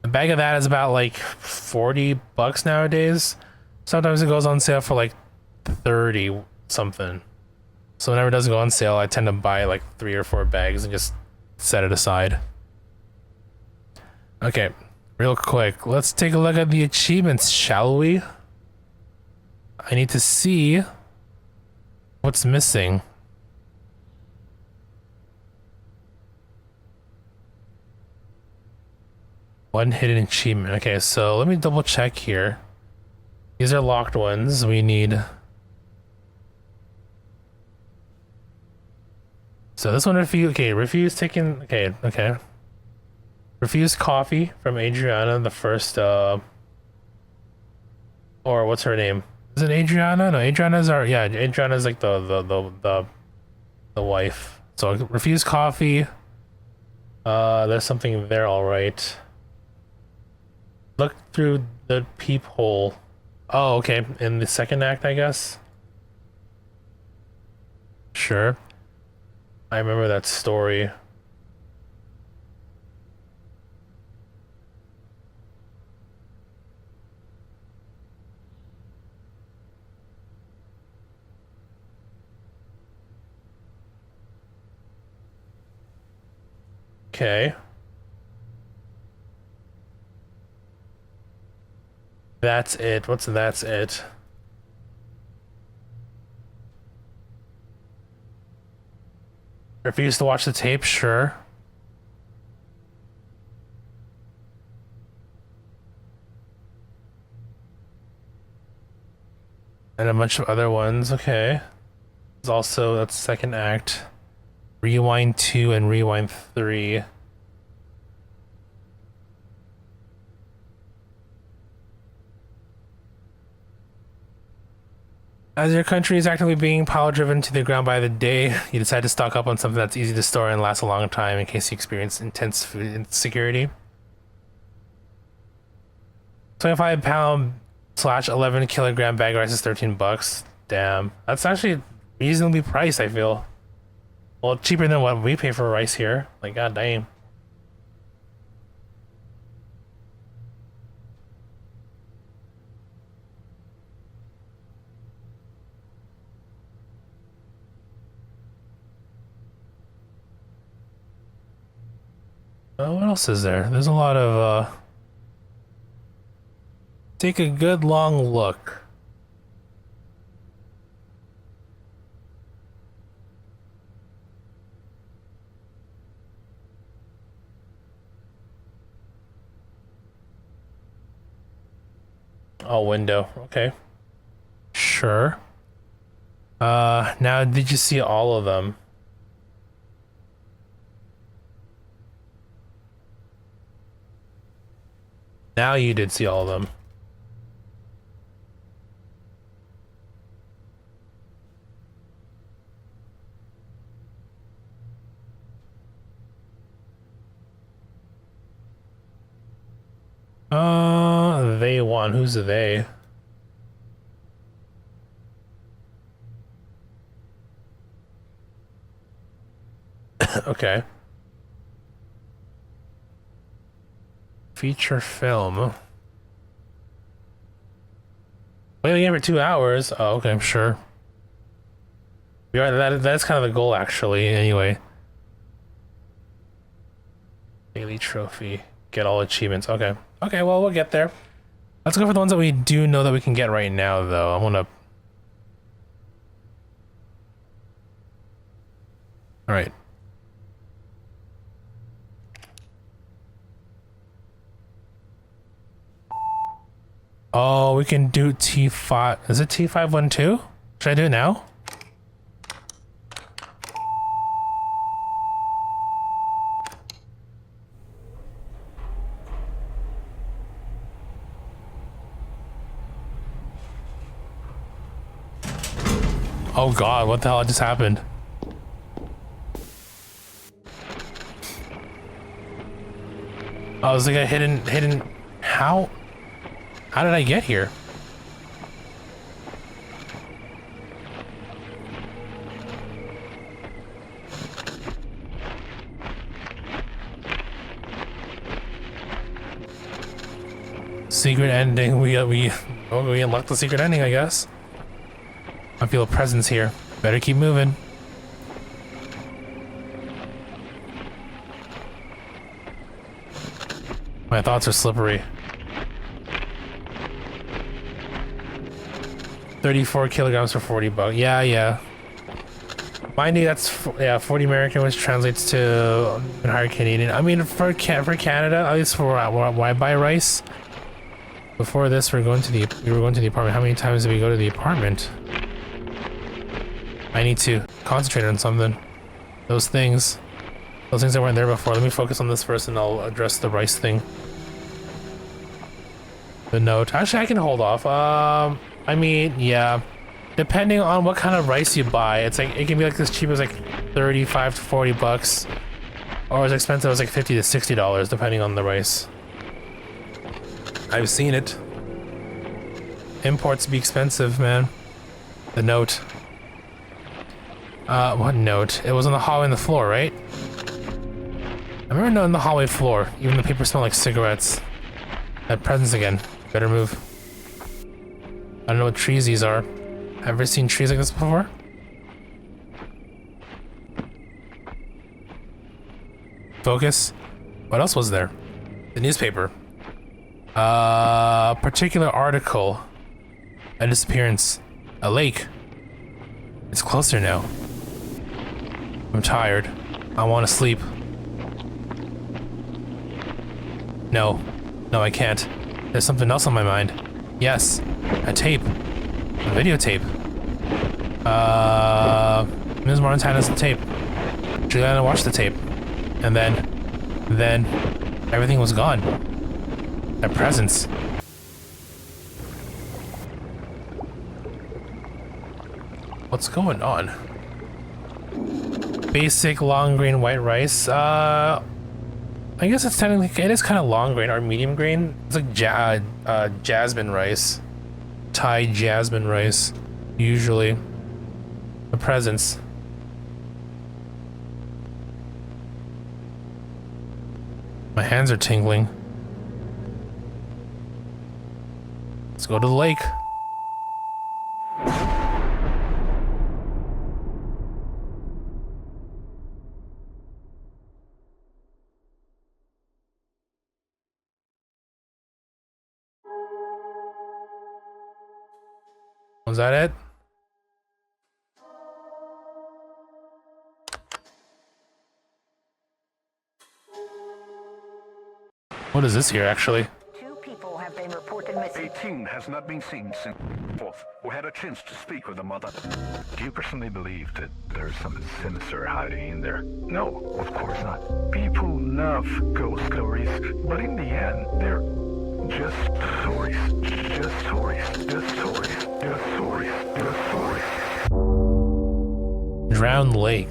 A bag of that is about like 40 bucks nowadays. Sometimes it goes on sale for like 30 something. So whenever it doesn't go on sale, I tend to buy like 3 or 4 bags and just set it aside. Okay, real quick, let's take a look at the achievements, shall we? I need to see what's missing. One hidden achievement. Okay, so let me double check here. These are locked ones. We need... So this one refuse... Okay, refuse taking... Okay. Refuse coffee from Adriana, the first, or what's her name? Is it Adriana? No, Adriana's our... Yeah, Adriana's like the wife. So refuse coffee. There's something there, alright. Look through the peephole. Oh, okay. In the second act, I guess? Sure. I remember that story. Okay. That's it. What's that's it? Refuse to watch the tape? Sure. And a bunch of other ones. Okay. There's also, that's second act. Rewind 2 and Rewind 3. As your country is actively being power-driven to the ground by the day, you decide to stock up on something that's easy to store and lasts a long time in case you experience intense food insecurity. 25-pound / 11 kilogram bag of rice is 13 bucks. Damn. That's actually reasonably priced, I feel. Well, cheaper than what we pay for rice here. Like, god damn. What else is there? There's a lot of, take a good long look. Oh, window. Okay. Sure. Now, did you see all of them? Now you did see all of them. They won. Who's they? Okay. Feature film. Play the game for 2 hours. Oh, okay, sure. That's kind of the goal, actually. Anyway. Daily trophy. Get all achievements. Okay. Okay, well, we'll get there. Let's go for the ones that we do know that we can get right now, though. I want to... Alright. Oh, we can do T5. Is it T512? Should I do it now? Oh god, what the hell just happened? Oh, it was like a hidden... How? How did I get here? Secret ending. We unlocked the secret ending, I guess. I feel a presence here. Better keep moving. My thoughts are slippery. 34 kilograms for 40 bucks. Yeah. Mind you, that's 40 American, which translates to higher Canadian. I mean, for Canada, at least for where I buy rice. Before this, we were going to the apartment. How many times did we go to the apartment? I need to concentrate on something. Those things that weren't there before. Let me focus on this first, and I'll address the rice thing. The note. Actually, I can hold off. I mean, yeah. Depending on what kind of rice you buy, it's like it can be like as cheap as like 35 to 40 bucks, or as expensive as like 50 to 60 dollars, depending on the rice. I've seen it. Imports be expensive, man. The note. What note? It was on the hallway and the floor, right? I remember noting the hallway floor. Even the paper smelled like cigarettes. That presence again. Better move. I don't know what trees these are. Ever seen trees like this before? Focus. What else was there? The newspaper. Particular article. A disappearance. A lake. It's closer now. I'm tired. I want to sleep. No, I can't. There's something else on my mind. Yes, a tape. A videotape. Ms. Montana's the tape. Juliana watched the tape. And then everything was gone. That presence. What's going on? Basic long grain white rice. I guess it's technically, it is kind of long grain or medium grain. It's like jasmine rice. Thai jasmine rice. Usually. The presence. My hands are tingling. Let's go to the lake. Was that it? What is this here, actually? 2 people have been reported missing. 18 has not been seen since 4th. We had a chance to speak with the mother. Do you personally believe that there's something sinister hiding in there? No, of course not. People love ghost stories, but in the end, they're just stories. Just stories. Just stories. Just stories. Just stories. Drowned lake.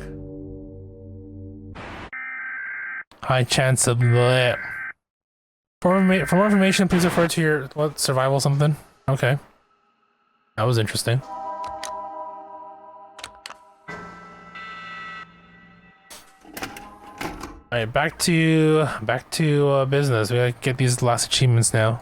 High chance of bleh. For more information, please refer to your survival something. Okay, that was interesting. All right, back to business. We gotta get these last achievements now.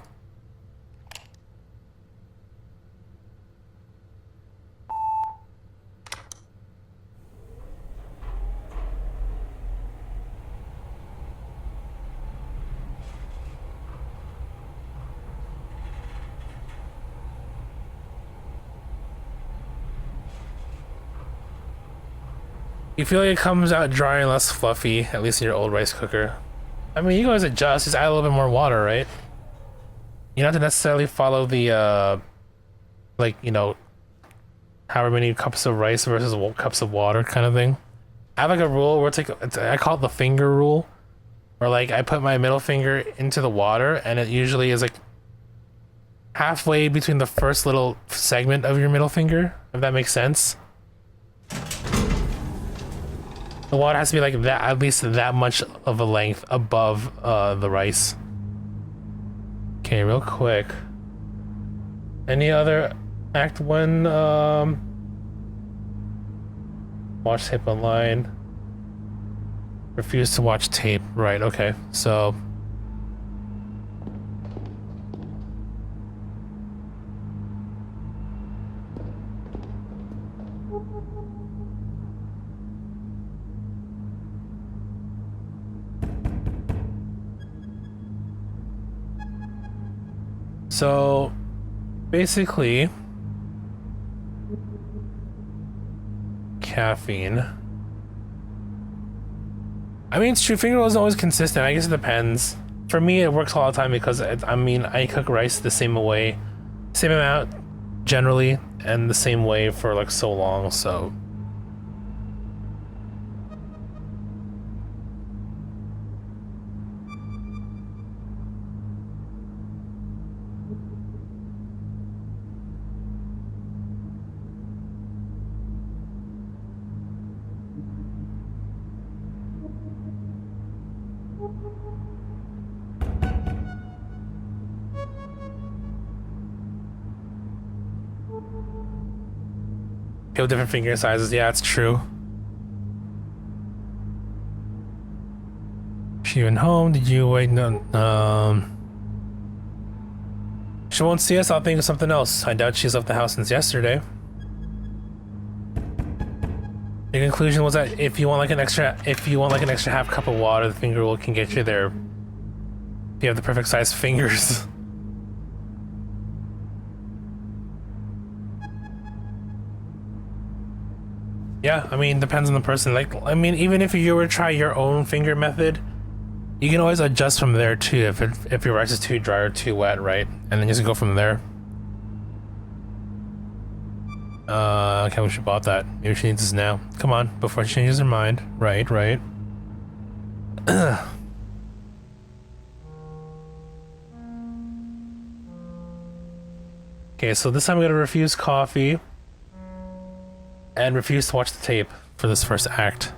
You feel like it comes out dry and less fluffy, at least in your old rice cooker. I mean, you guys adjust, just add a little bit more water, right? You don't have to necessarily follow the, like, you know, however many cups of rice versus cups of water kind of thing. I have like a rule where it's like, I call it the finger rule. Where like, I put my middle finger into the water and it usually is like halfway between the first little segment of your middle finger, if that makes sense. The water has to be like that, at least that much of a length above the rice. Okay, real quick. Any other Act 1? Watch tape online. Refuse to watch tape. Right, okay. So So basically, caffeine. I mean, it's true. Finger roll isn't always consistent. I guess it depends. For me, it works all the time because I cook rice the same way, same amount generally, and the same way for like so long. So. People different finger sizes. Yeah, it's true. She even home? Did you wait? No. She won't see us. I'll think of something else. I doubt she's left the house since yesterday. The conclusion was that if you want like an extra half cup of water, the finger roll can get you there. If you have the perfect size fingers. Yeah, I mean, depends on the person. Like, I mean, even if you were to try your own finger method, you can always adjust from there too. If your rice is too dry or too wet, right? And then just go from there. I can't believe she bought that. Maybe she needs this now. Come on, before she changes her mind. Right. Okay, so this time I'm gonna refuse coffee. And refuse to watch the tape for this first act.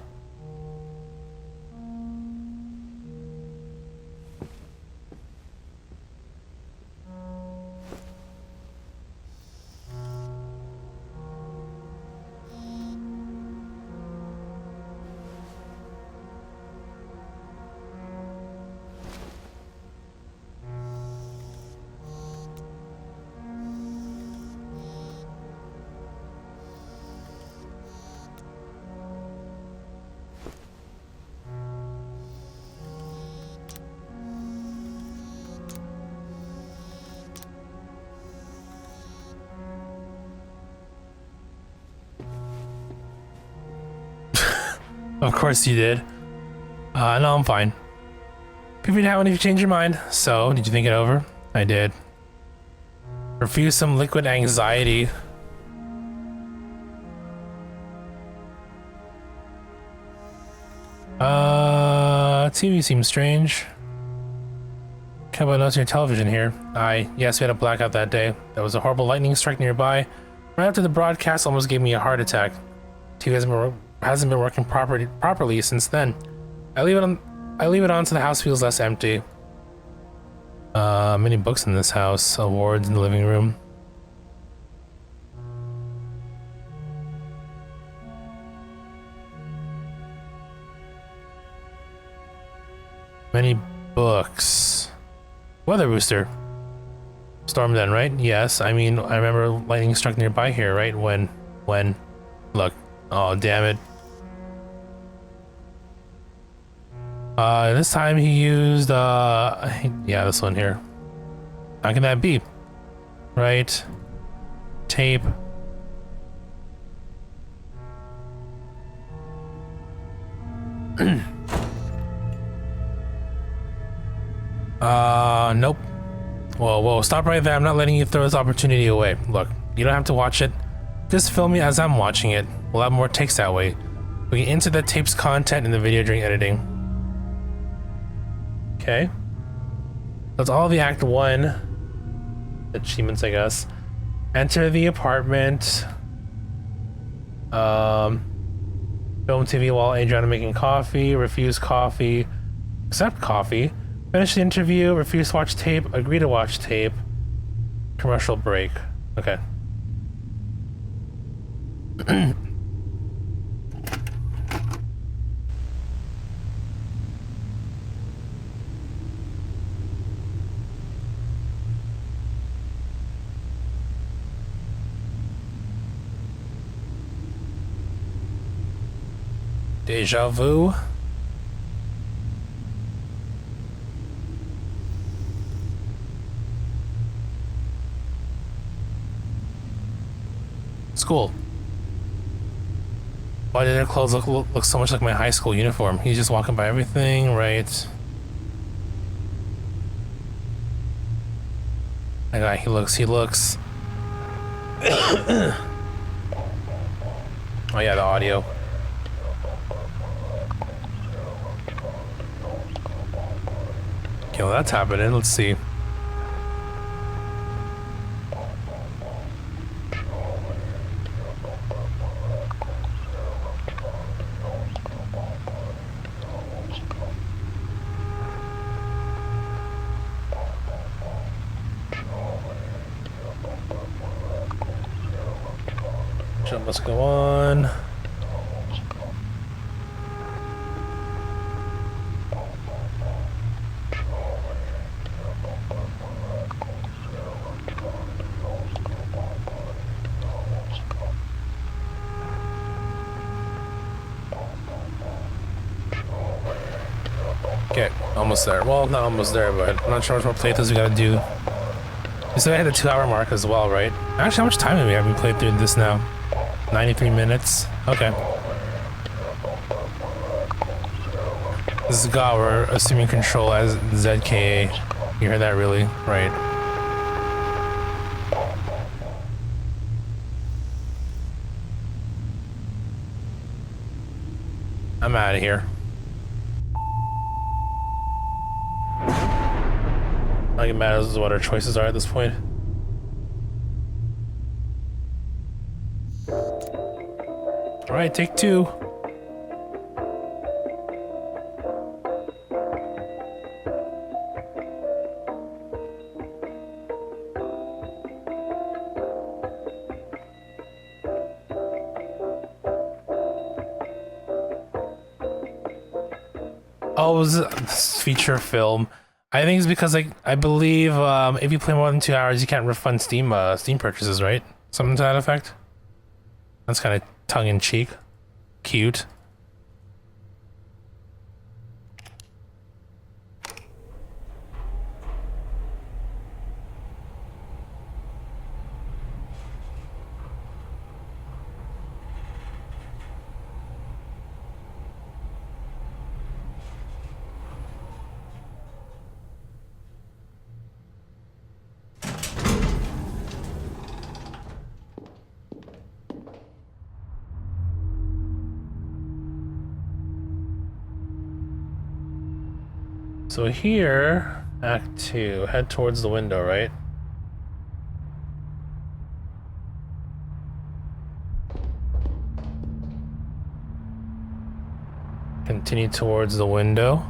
Of course you did. No, I'm fine. People do if you change your mind. So, did you think it over? I did. Refuse some liquid anxiety. TV seems strange. Can't believe notice your television here. Yes, we had a blackout that day. There was a horrible lightning strike nearby. Right after the broadcast almost gave me a heart attack. TV hasn't been working properly since then. I leave it on so the house feels less empty. Many books in this house. Awards in the living room. Many books. Weather booster. Storm then, right? Yes. I mean, I remember lightning struck nearby here, right? When, look. Oh, damn it. This time he used, yeah, this one here. How can that be? Right. Tape. Nope. Whoa, stop right there. I'm not letting you throw this opportunity away. Look, you don't have to watch it. Just film me as I'm watching it. We'll have more takes that way. We can insert the tape's content in the video during editing. Okay. That's all the Act 1 achievements, I guess. Enter the apartment. Film TV while Adriana making coffee. Refuse coffee. Accept coffee. Finish the interview. Refuse to watch tape. Agree to watch tape. Commercial break. Okay. Deja vu. School. Why did their clothes look so much like my high school uniform? He's just walking by everything, right? My guy, he looks. Oh yeah, the audio. Okay, well that's happening. Let's see. Show must go on. Okay, almost there. Well, not almost there, but I'm not sure what more playthroughs we gotta do. You said I had the 2-hour mark as well, right? Actually, how much time have we had? We played through this now? 93 minutes. Okay. This is God, we're assuming control as ZKA. You heard that really? Right. I'm out of here. I think it matters what our choices are at this point. Alright, take 2. Oh, it was this feature film. I think it's because I believe if you play more than 2 hours, you can't refund Steam purchases, right? Something to that effect. That's kind of tongue-in-cheek. Cute. So here, Act 2, head towards the window, right? Continue towards the window.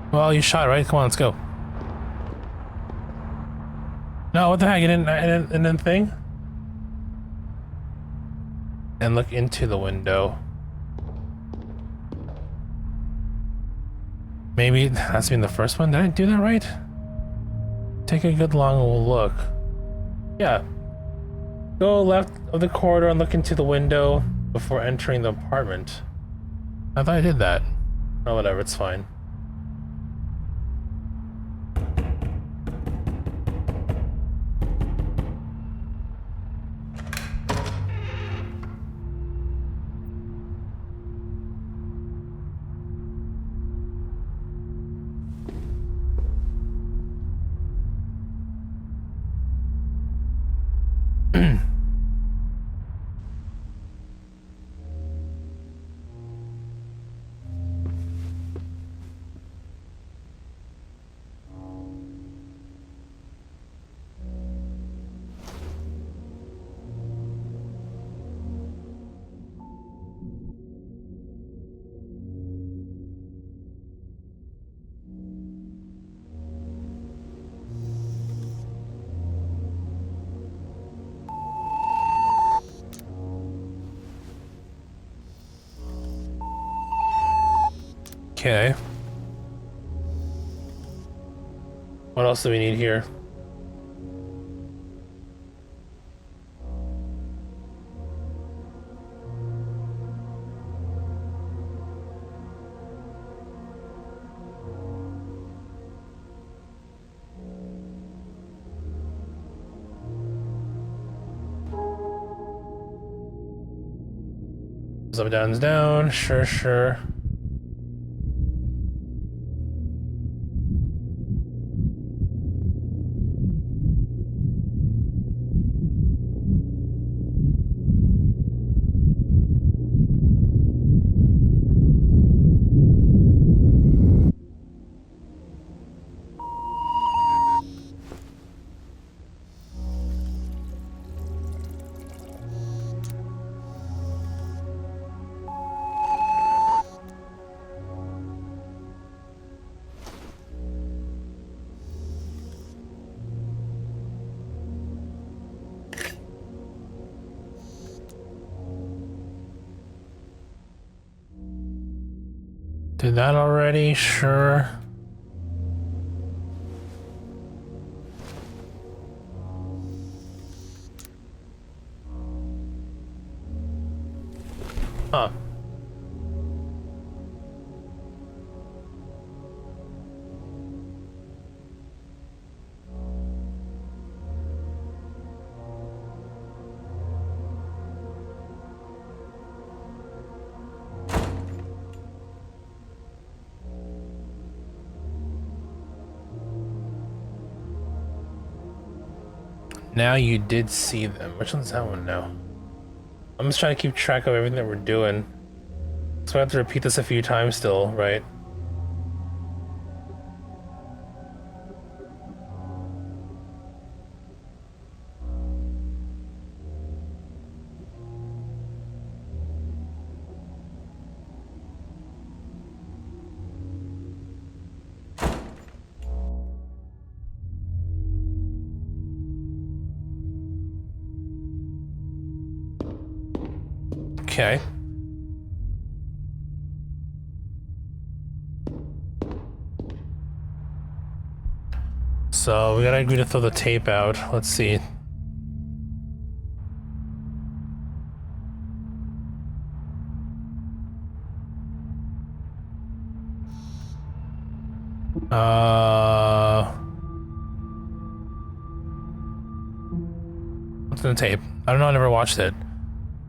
Well, you shot, right? Come on, let's go. No, what the heck? You didn't thing? And look into the window. Maybe that's been the first one. Did I do that right? Take a good long look. Yeah. Go left of the corridor and look into the window before entering the apartment. I thought I did that. Oh, whatever, it's fine. Okay. What else do we need here? Up, down's down. Sure, sure. Did that already? Sure. Huh. Now you did see them. Which one's that one now? I'm just trying to keep track of everything that we're doing. So I have to repeat this a few times still, right? Okay. So we gotta agree to throw the tape out. Let's see. What's in the tape? I don't know, I never watched it.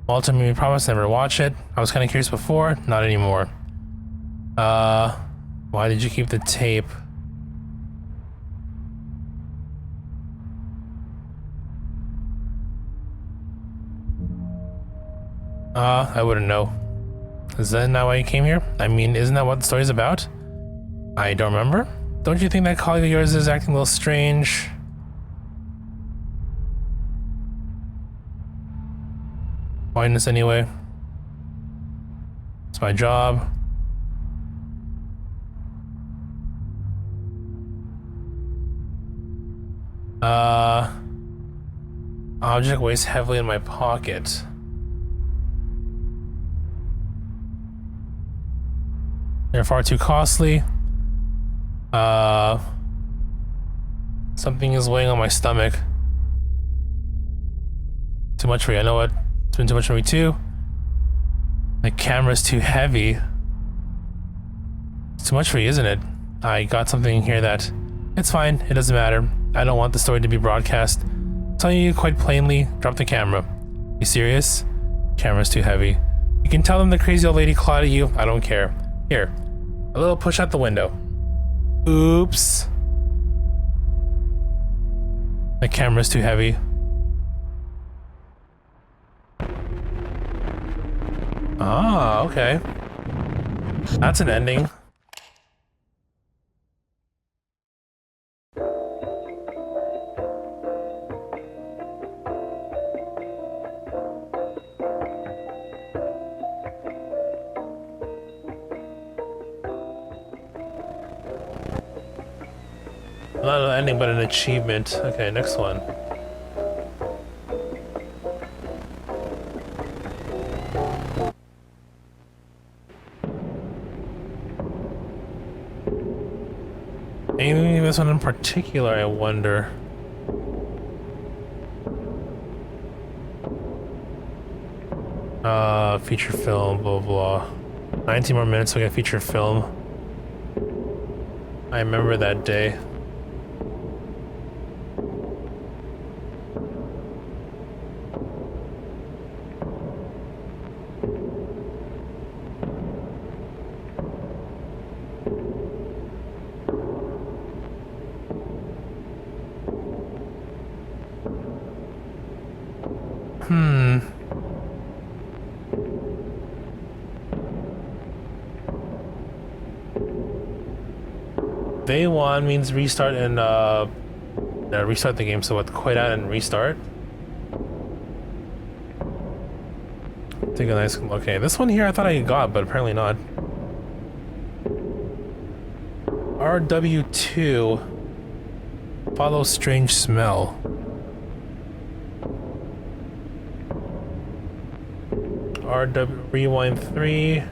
Walter made me promise never watch it. I was kind of curious before, not anymore. Why did you keep the tape? I wouldn't know. Is that not why you came here? I mean, isn't that what the story's about? I don't remember. Don't you think that colleague of yours is acting a little strange? Pointless anyway. It's my job. Object weighs heavily in my pocket. They're far too costly. Something is weighing on my stomach. Too much for you, I know what? It's been too much for me too. My camera's too heavy. It's too much for you, isn't it? I got something here that... It's fine, it doesn't matter. I don't want the story to be broadcast. I'm telling you quite plainly, drop the camera. You serious? Camera's too heavy. You can tell them the crazy old lady clawed at you, I don't care. Here, a little push out the window. Oops. The camera's too heavy. Ah, okay. That's an ending. Not an ending, but an achievement. Okay, next one. Anything in this one in particular, I wonder. Feature film, blah blah. 19 more minutes to get feature film. I remember that day. Day one means restart and restart the game. So what? Quit out and restart. Take a nice. Okay, this one here I thought I got, but apparently not. RW2. Follow strange smell. RW rewind 3.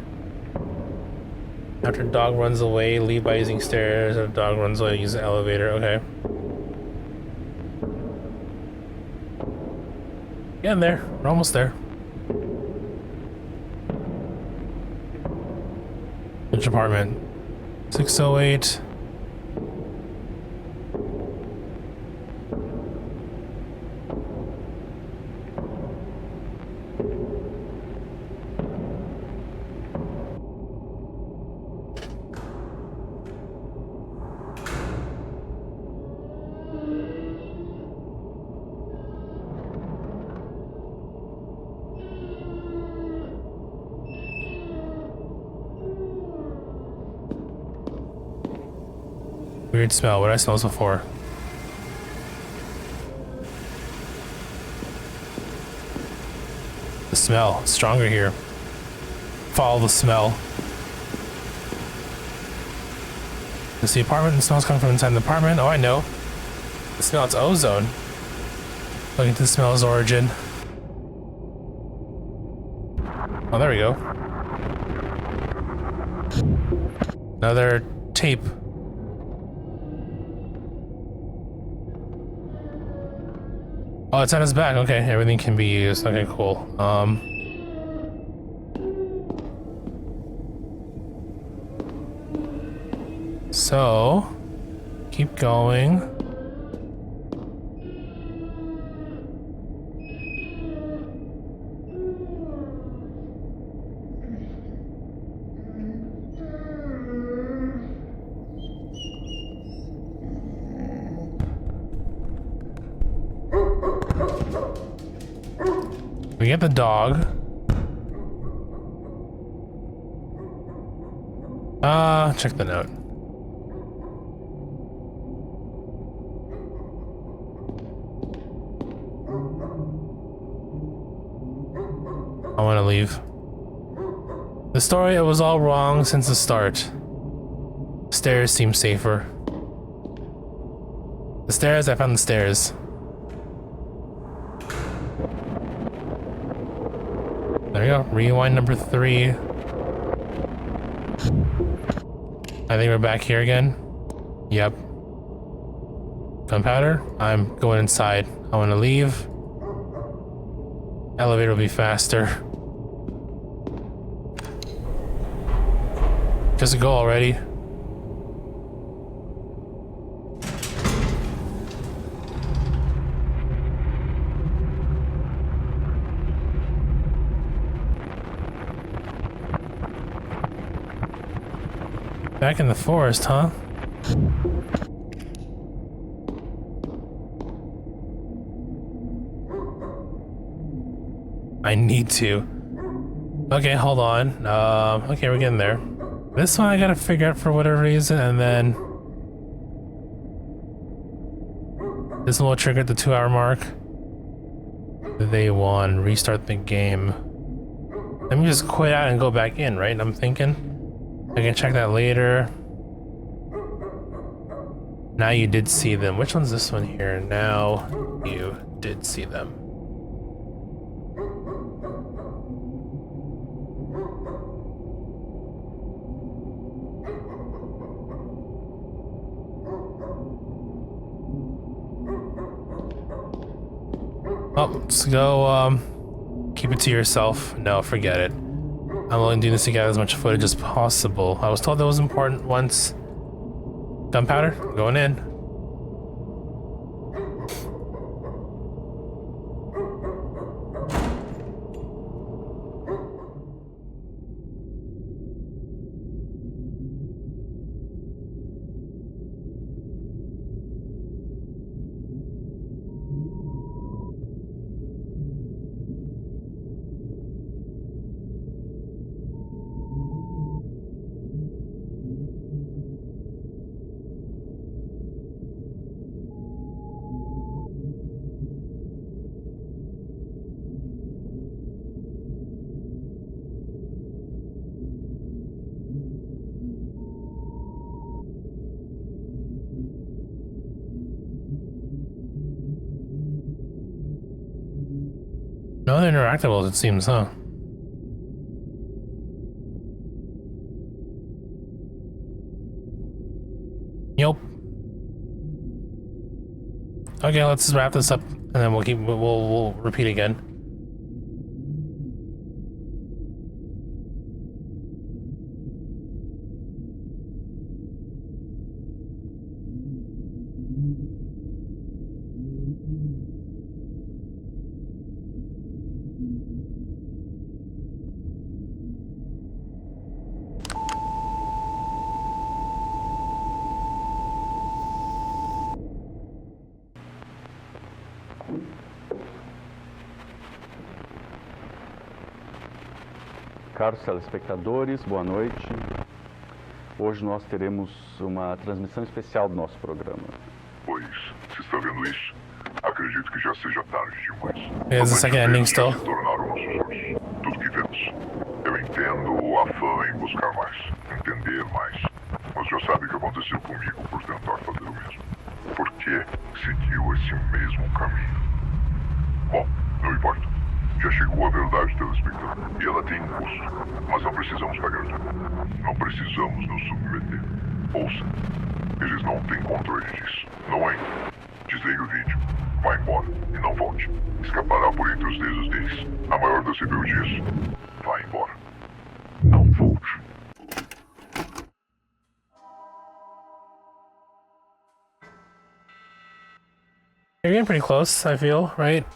After dog runs away, leave by using stairs. If dog runs away, use the elevator. Okay. Getting there. We're almost there. Which apartment? 608. Weird smell. What did I smell this before? The smell. Stronger here. Follow the smell. Is the apartment? The smell's coming from inside the apartment. Oh, I know. The smell, it's ozone. Looking to the smell's origin. Oh, there we go. Another tape. Oh, it's on his back. Okay, everything can be used. Okay, cool. So keep going. We get the dog. Check the note. I want to leave. The story, it was all wrong since the start. Stairs seem safer. The stairs, I found the stairs. There you go. Rewind number 3. I think we're back here again. Yep. Gunpowder. I'm going inside. I want to leave. Elevator will be faster. Just go already. Back in the forest, huh? I need to. Okay, hold on. Okay, we're getting there. This one I gotta figure out for whatever reason, and then this one will trigger at the 2-hour mark. They won. Restart the game. Let me just quit out and go back in, right? I'm thinking. I can check that later. Now you did see them. Which one's this one here? Now you did see them. Oh, let's go, keep it to yourself. No, forget it. I'm only doing this to get as much footage as possible. I was told that was important once. Gunpowder, going in. No other interactables, it seems, huh? Nope. Okay, let's just wrap this up, and then we'll repeat again. Caros telespectadores, boa noite. Hoje nós teremos uma transmissão especial do nosso programa. Pois, se está vendo isso, acredito que já seja tarde demais. Is the second ending still? Se tornaram nossos olhos. Tudo que vemos. Eu entendo o afã em buscar mais, entender mais. Mas já sabe o que aconteceu comigo por tentar fazer o mesmo. Por que seguiu esse mesmo caminho? Bom, não importa. Já chegou a verdade, telespectador. E ela tem um custo. Mas não precisamos pagar. Não precisamos nos submeter. Ouça. Eles não têm controle disso. Não ainda. Desligue o vídeo. Vá embora. E não volte. Escapará por entre os dedos deles. A maior das rebeldias. Vá embora. Não volte. You're getting pretty close, I feel, right?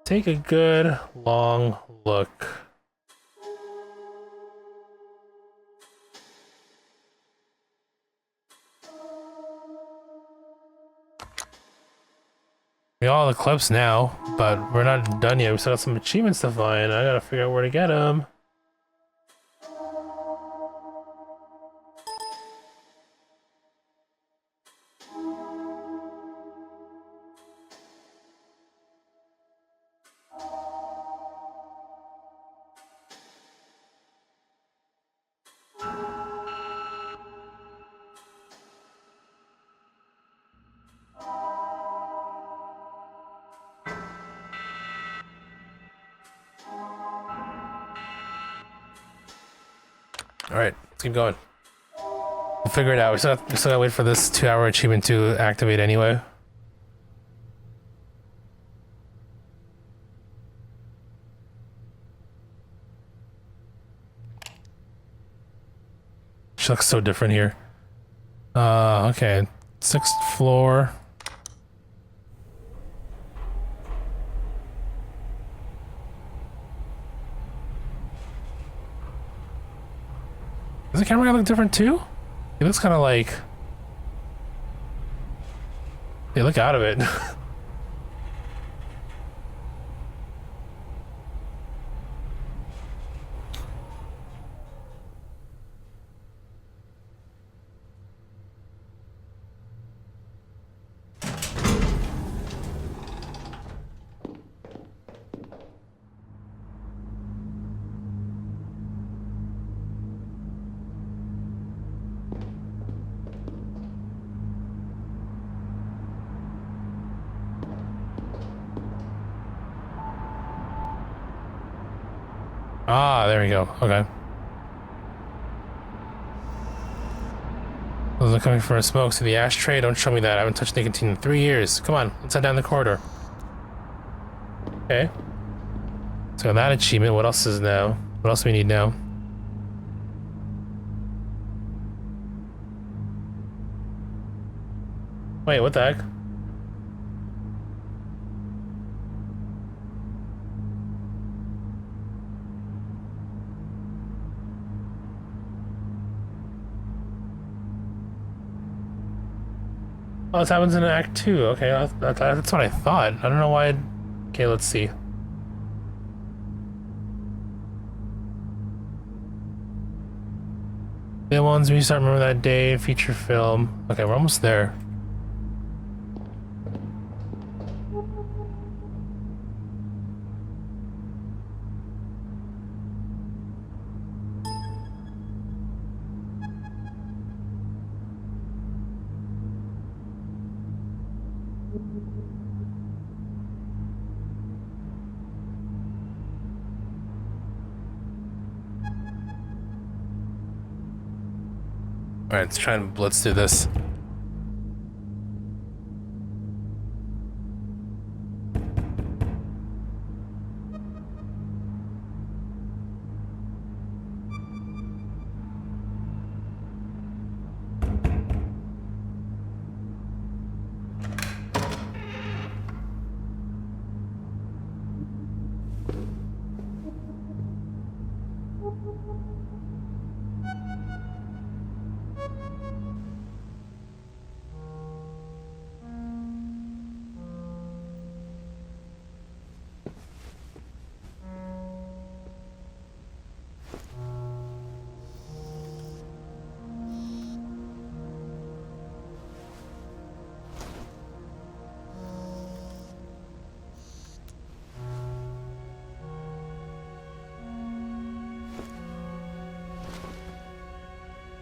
Take a good long look. We got all the clips now, but we're not done yet. We still got some achievements to find. I gotta figure out where to get them. Alright, let's keep going. We'll figure it out. We still gotta wait for this 2-hour achievement to activate anyway. She looks so different here. Okay. 6th floor. Does the camera guy look different too? He looks kind of like... Hey, look out of it. Ah, there we go. Okay. Those are coming for a smoke. See the ashtray? Don't show me that. I haven't touched nicotine in 3 years. Come on, let's head down the corridor. Okay. So that achievement. What else is now? What else do we need now? Wait, what the heck? Oh, this happens in Act 2. Okay, that's what I thought. I don't know why. Okay, let's see. The ones we start Remember That Day, feature film. Okay, we're almost there. Alright, let's try and blitz through this.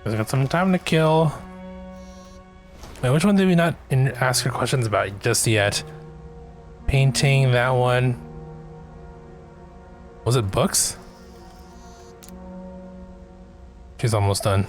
I got some time to kill. Wait, which one did we not ask her questions about just yet? Painting, that one. Was it books? She's almost done.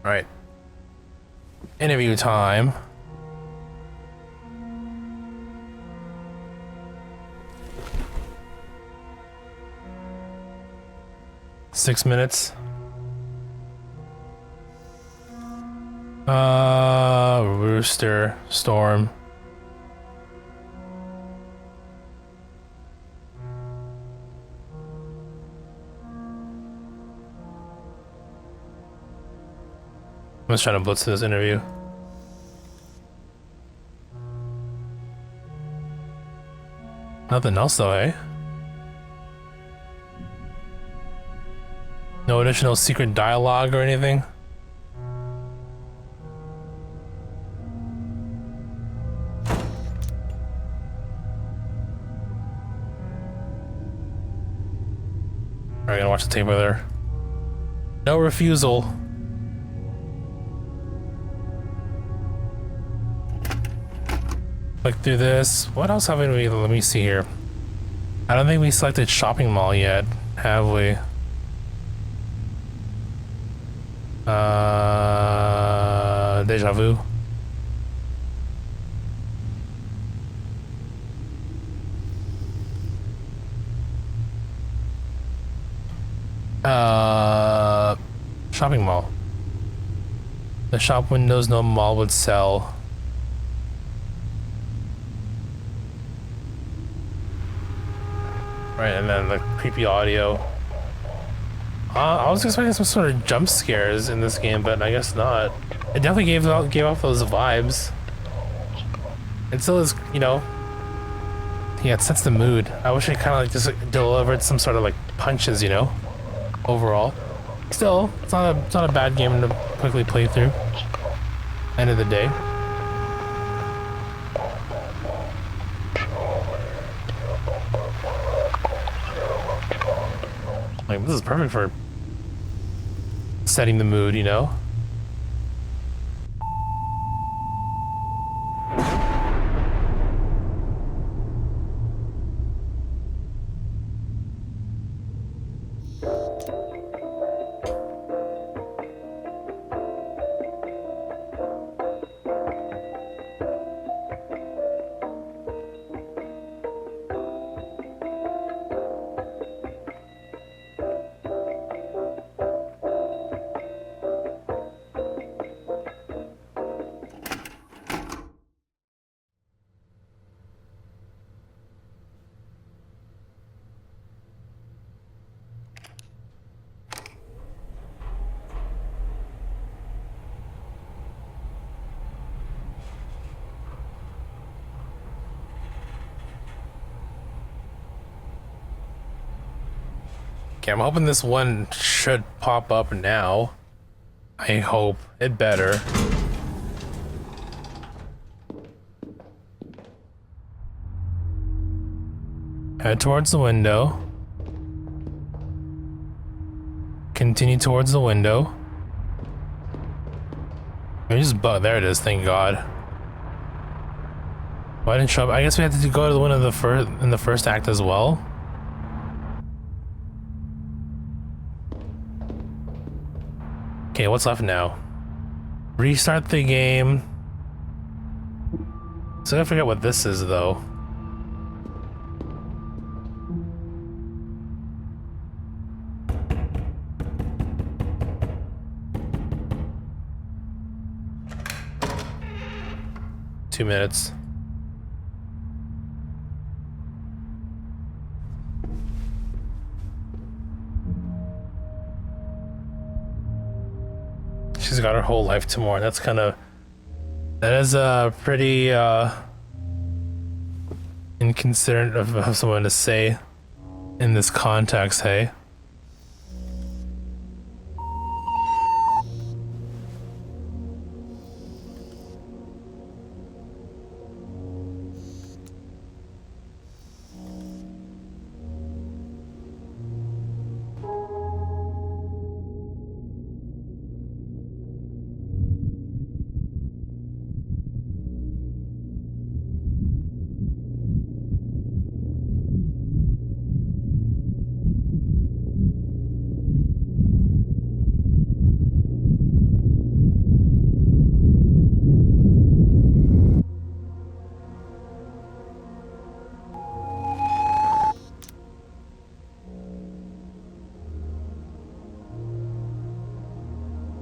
All right. Interview time. Six minutes. Rooster, Storm. I'm just trying to blitz this interview. Nothing else though, eh? No additional secret dialogue or anything? Alright, gonna watch the tape with her. No refusal. Click through this. What else haven't we? Let me see here. I don't think we selected shopping mall yet, have we? Deja vu. Shopping mall. The shop windows no mall would sell. Right, and then the creepy audio. I was expecting some sort of jump scares in this game, but I guess not. It definitely gave off those vibes. It still is, you know. Yeah, it sets the mood. I wish it kind of like just delivered some sort of like punches, you know. Overall, still, it's not a bad game to quickly play through. End of the day. Like, this is perfect for setting the mood, you know? Okay, I'm hoping this one should pop up now. I hope it better. Head towards the window. continue towards the window. There it is, thank God. Why didn't show up? I guess we had to go to the window in the first act as well. Okay, what's left now? Restart the game. So I forget what this is though. Two minutes. She's got her whole life tomorrow. That's kind of... That is pretty inconsiderate of someone to say in this context, hey?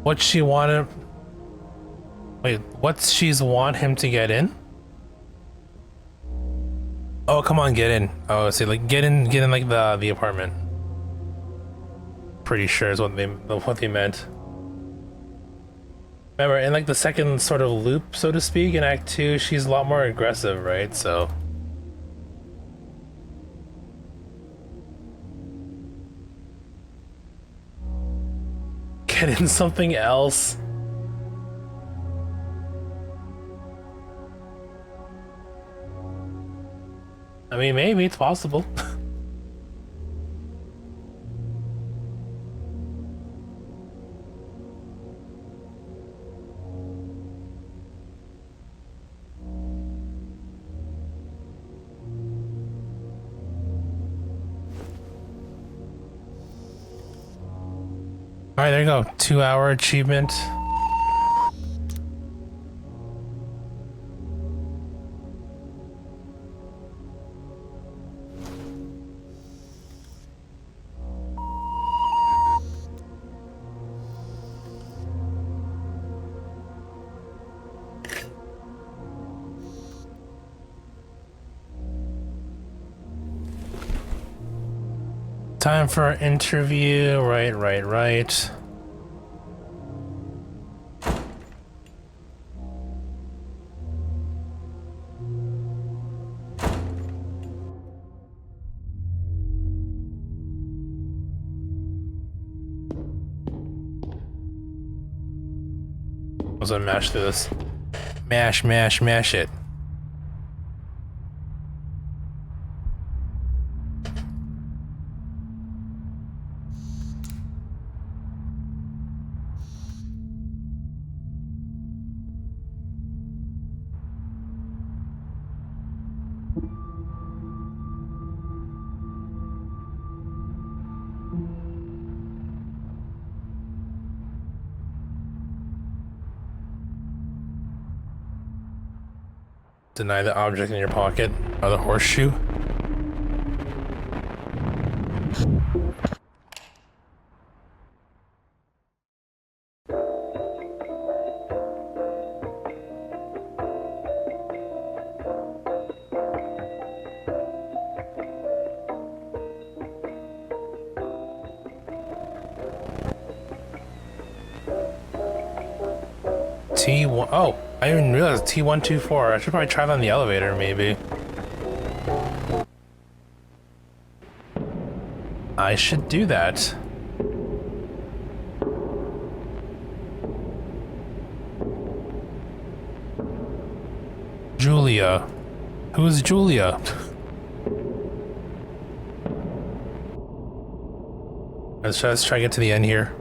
What she wanted... Wait, what she's want him to get in? Oh, come on, get in. Oh, see, like, get in like the apartment. Pretty sure is what they meant. Remember, in like the second sort of loop, so to speak, in Act 2, she's a lot more aggressive, right? So... Get in something else. I mean, maybe it's possible. Alright, there you go. 2-hour achievement. Time for an interview. Right. I was gonna mash through this. Mash it. Deny the object in your pocket or the horseshoe. T1. Oh, I didn't realize T124. I should probably try that on the elevator, maybe. I should do that. Julia. Who is Julia? Let's try to get to the end here.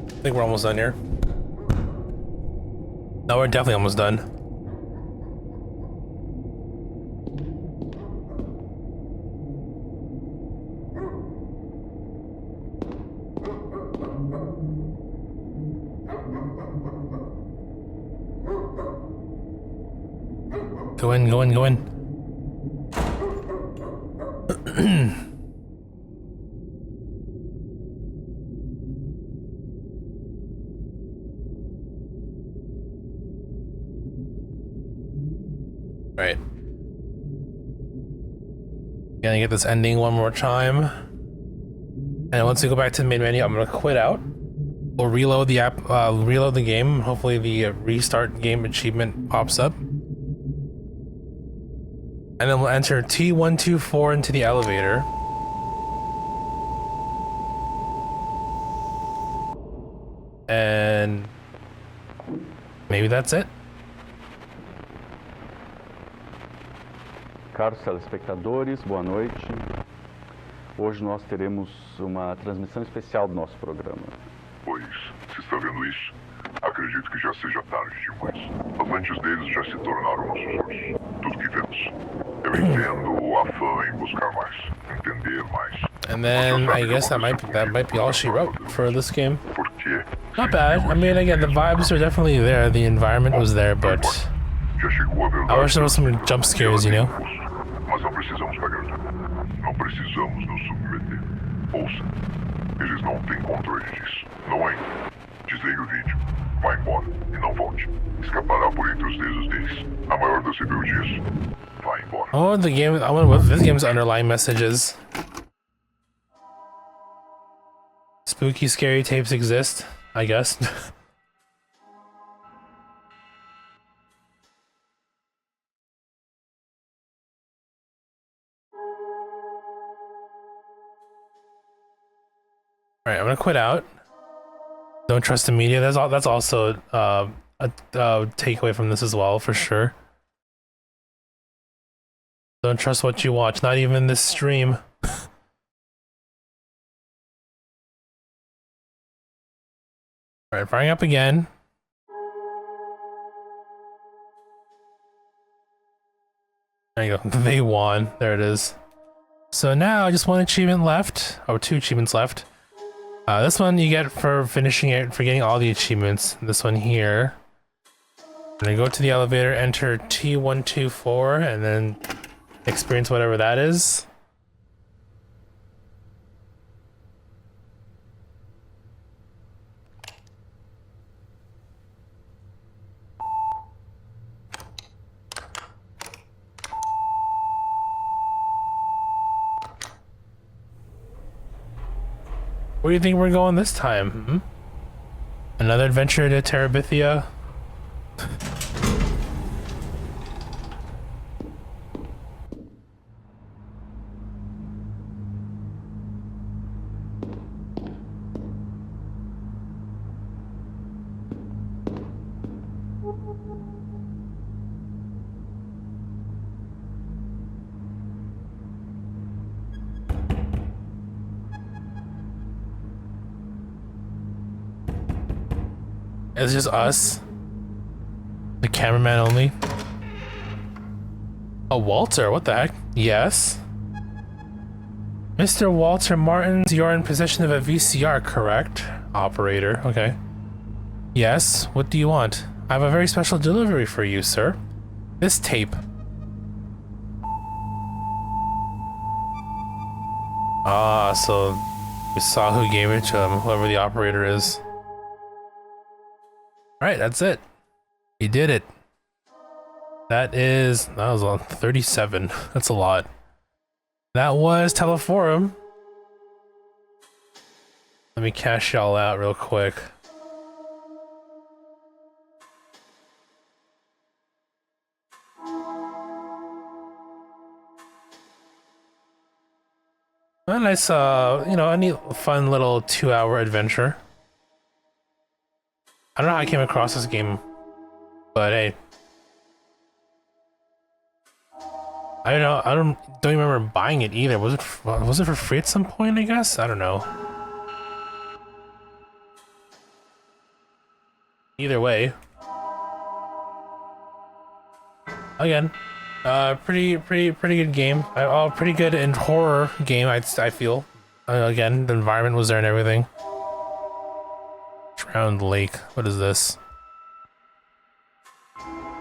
I think we're almost done here. No, we're definitely almost done. Go in, go in, go in. Right. Gonna get this ending one more time. And once we go back to the main menu, I'm gonna quit out. We'll reload the app, reload the game. Hopefully the restart game achievement pops up. And then we'll enter T124 into the elevator. And maybe that's it. Caros telespectadores, boa noite. Hoje nós teremos uma transmissão especial do nosso programa. Pois, se está vendo isso, acredito que já seja tarde demais. As lentes deles já se tornaram nossos olhos. Tudo que vemos. Eu entendo o afã em buscar mais, entender mais. And then I guess that might be all she wrote for this game. Por quê? Not bad. I mean, again, the vibes are definitely there. The environment was there, but Já chegou a verdade. I wish there was some jump scares, you know? Mas não precisamos pegar. Não precisamos nos submeter. Ouça, eles não têm controle disso. Não ainda. Desligue o vídeo. Vá embora e não volte. Escapará por entre os dedos deles. A maior das rebeldias. Vá embora. Oh, the game. I wonder what this game's underlying messages. Spooky, scary tapes exist, I guess. Alright, I'm gonna quit out. Don't trust the media. That's also a takeaway from this as well, for sure. Don't trust what you watch, not even this stream. Alright, firing up again. There you go. They won. There it is. So now just one achievement left, or 2 achievements left. This one you get for finishing it, for getting all the achievements. This one here. I'm gonna go to the elevator, enter T124, and then experience whatever that is. Where do you think we're going this time? Hmm? Another adventure to Terabithia? It's just us. The cameraman only. Oh, Walter, what the heck? Yes. Mr. Walter Martins, you're in possession of a VCR, correct? Operator, okay. Yes, what do you want? I have a very special delivery for you, sir. This tape. Ah, so we saw who gave it to him, whoever the operator is. Alright, that's it. He did it. That was on 37. That's a lot. That was Teleforum. Let me cash y'all out real quick. A nice, you know, a neat, fun little 2-hour adventure. I don't know how I came across this game, but hey. I don't know. I don't remember buying it either. Was it for free at some point? I guess I don't know. Either way, again, pretty good game. Pretty good in horror game. I feel. Again, the environment was there and everything. Drowned Lake. What is this?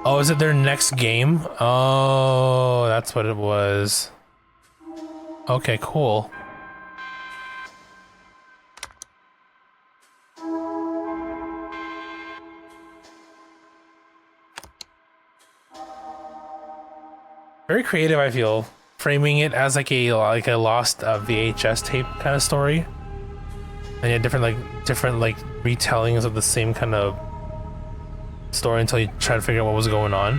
Oh, is it their next game? Oh, that's what it was. Okay, cool. Very creative, I feel, framing it as like a lost VHS tape kind of story, and yeah, different retellings of the same kind of story until you try to figure out what was going on.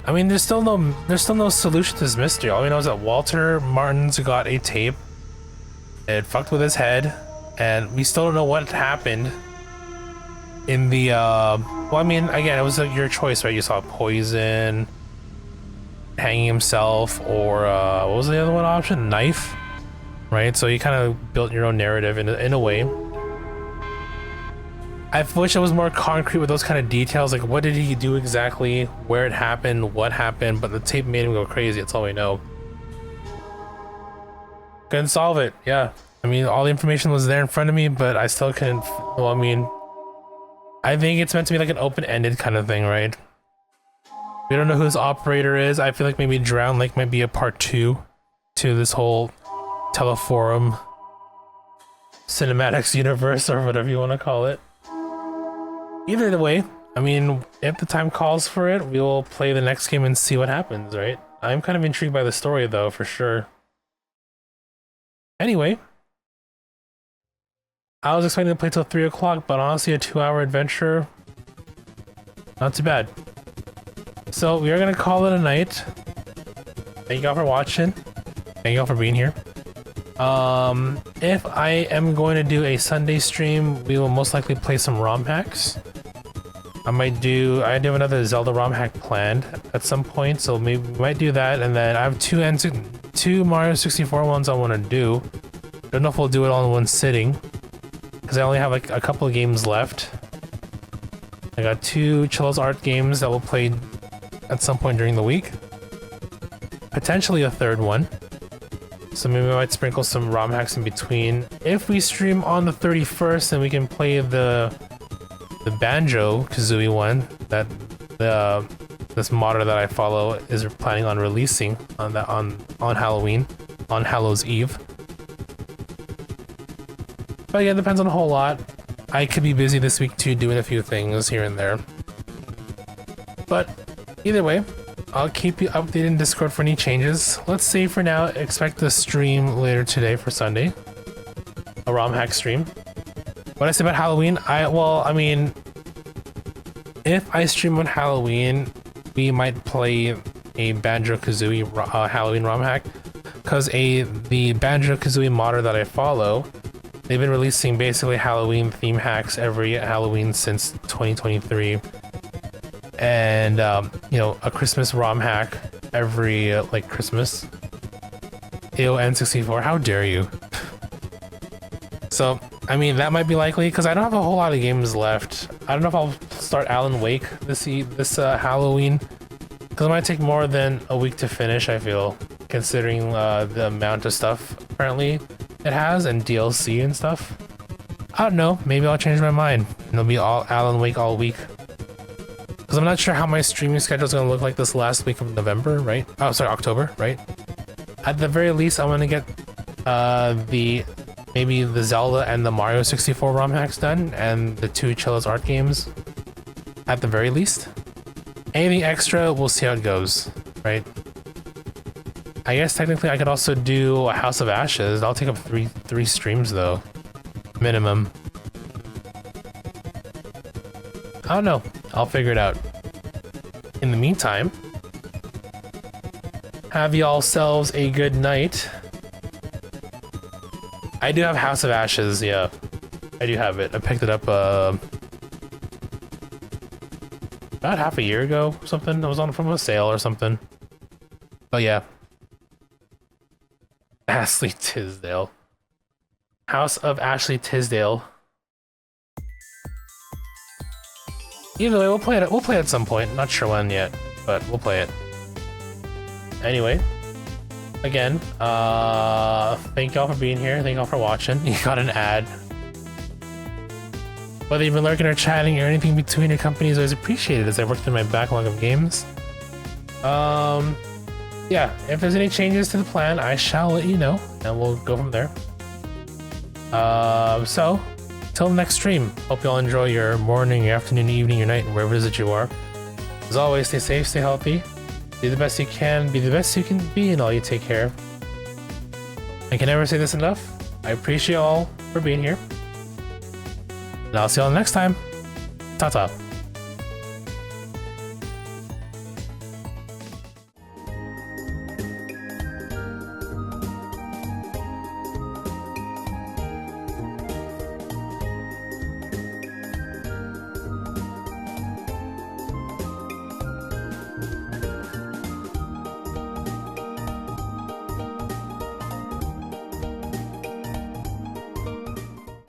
I mean, there's still no solution to this mystery. All we know is that Walter Martins got a tape. It fucked with his head, and we still don't know what happened in the well, I mean, again, it was your choice, right? You saw poison, hanging himself, or what was the other one option? Knife, right? So you kind of built your own narrative in a way. I wish it was more concrete with those kind of details, like what did he do exactly, where it happened, what happened, but the tape made him go crazy, that's all we know. Couldn't solve it, yeah. I mean, all the information was there in front of me, but I still couldn't, well, I mean, I think it's meant to be like an open-ended kind of thing, right? We don't know who this operator is. I feel like maybe Drowned Lake might be a part 2 to this whole Teleforum cinematics universe, or whatever you want to call it. Either way, I mean, if the time calls for it, we will play the next game and see what happens, right? I'm kind of intrigued by the story, though, for sure. Anyway, I was expecting to play till 3 o'clock, but honestly, a 2-hour adventure, not too bad. So we are gonna call it a night. Thank y'all for watching. Thank y'all for being here. If I am going to do a Sunday stream, we will most likely play some ROM hacks. I do have another Zelda ROM hack planned at some point, so maybe we might do that, and then I have two Mario 64 ones I want to do. Don't know if we'll do it all in one sitting, because I only have like a couple of games left. I got 2 Chillo's Art games that we'll play at some point during the week. Potentially a third one. So maybe I might sprinkle some ROM hacks in between. If we stream on the 31st, then we can play the Banjo-Kazooie one that this modder that I follow is planning on releasing on Halloween, on Hallows Eve. But again, it depends on a whole lot. I could be busy this week too, doing a few things here and there. But either way, I'll keep you updated in Discord for any changes. Let's say for now, expect the stream later today for Sunday. A ROM hack stream. What I say about Halloween, I mean, if I stream on Halloween, we might play a Banjo-Kazooie Halloween ROM hack, because the Banjo-Kazooie modder that I follow, they've been releasing basically Halloween theme hacks every Halloween since 2023, and you know, a Christmas ROM hack every like Christmas. Ew, N64, how dare you? So I mean, that might be likely, because I don't have a whole lot of games left. I don't know if I'll start Alan Wake this Halloween, because it might take more than a week to finish, I feel, considering the amount of stuff apparently it has, and DLC and stuff. I don't know, maybe I'll change my mind, and it'll be all Alan Wake all week. Because I'm not sure how my streaming schedule is going to look like this last week of November, right? Oh, sorry, October, right? At the very least, I'm going to get maybe the Zelda and the Mario 64 ROM hacks done, and the 2 Chillo's Art games, at the very least. Anything extra, we'll see how it goes, right? I guess technically I could also do a House of Ashes. I'll take up three streams though. Minimum. I don't know. I'll figure it out. In the meantime, have y'all selves a good night. I do have House of Ashes, yeah. I do have it. I picked it up about half a year ago or something. It was on from a sale or something. But yeah. Ashley Tisdale. House of Ashley Tisdale. Either way, we'll play it. We'll play it at some point. Not sure when yet, but we'll play it. Anyway, again, thank y'all for being here. Thank y'all for watching. You got an ad. Whether you've been lurking or chatting or anything between your companies, always appreciated as I work through my backlog of games. Yeah, if there's any changes to the plan, I shall let you know, and we'll go from there. So, till the next stream, hope y'all enjoy your morning, your afternoon, evening, your night, wherever it is that you are. As always, stay safe, stay healthy, do the best you can, be the best you can be, and all you take care of. I can never say this enough. I appreciate y'all for being here. And I'll see y'all next time. Ta-ta.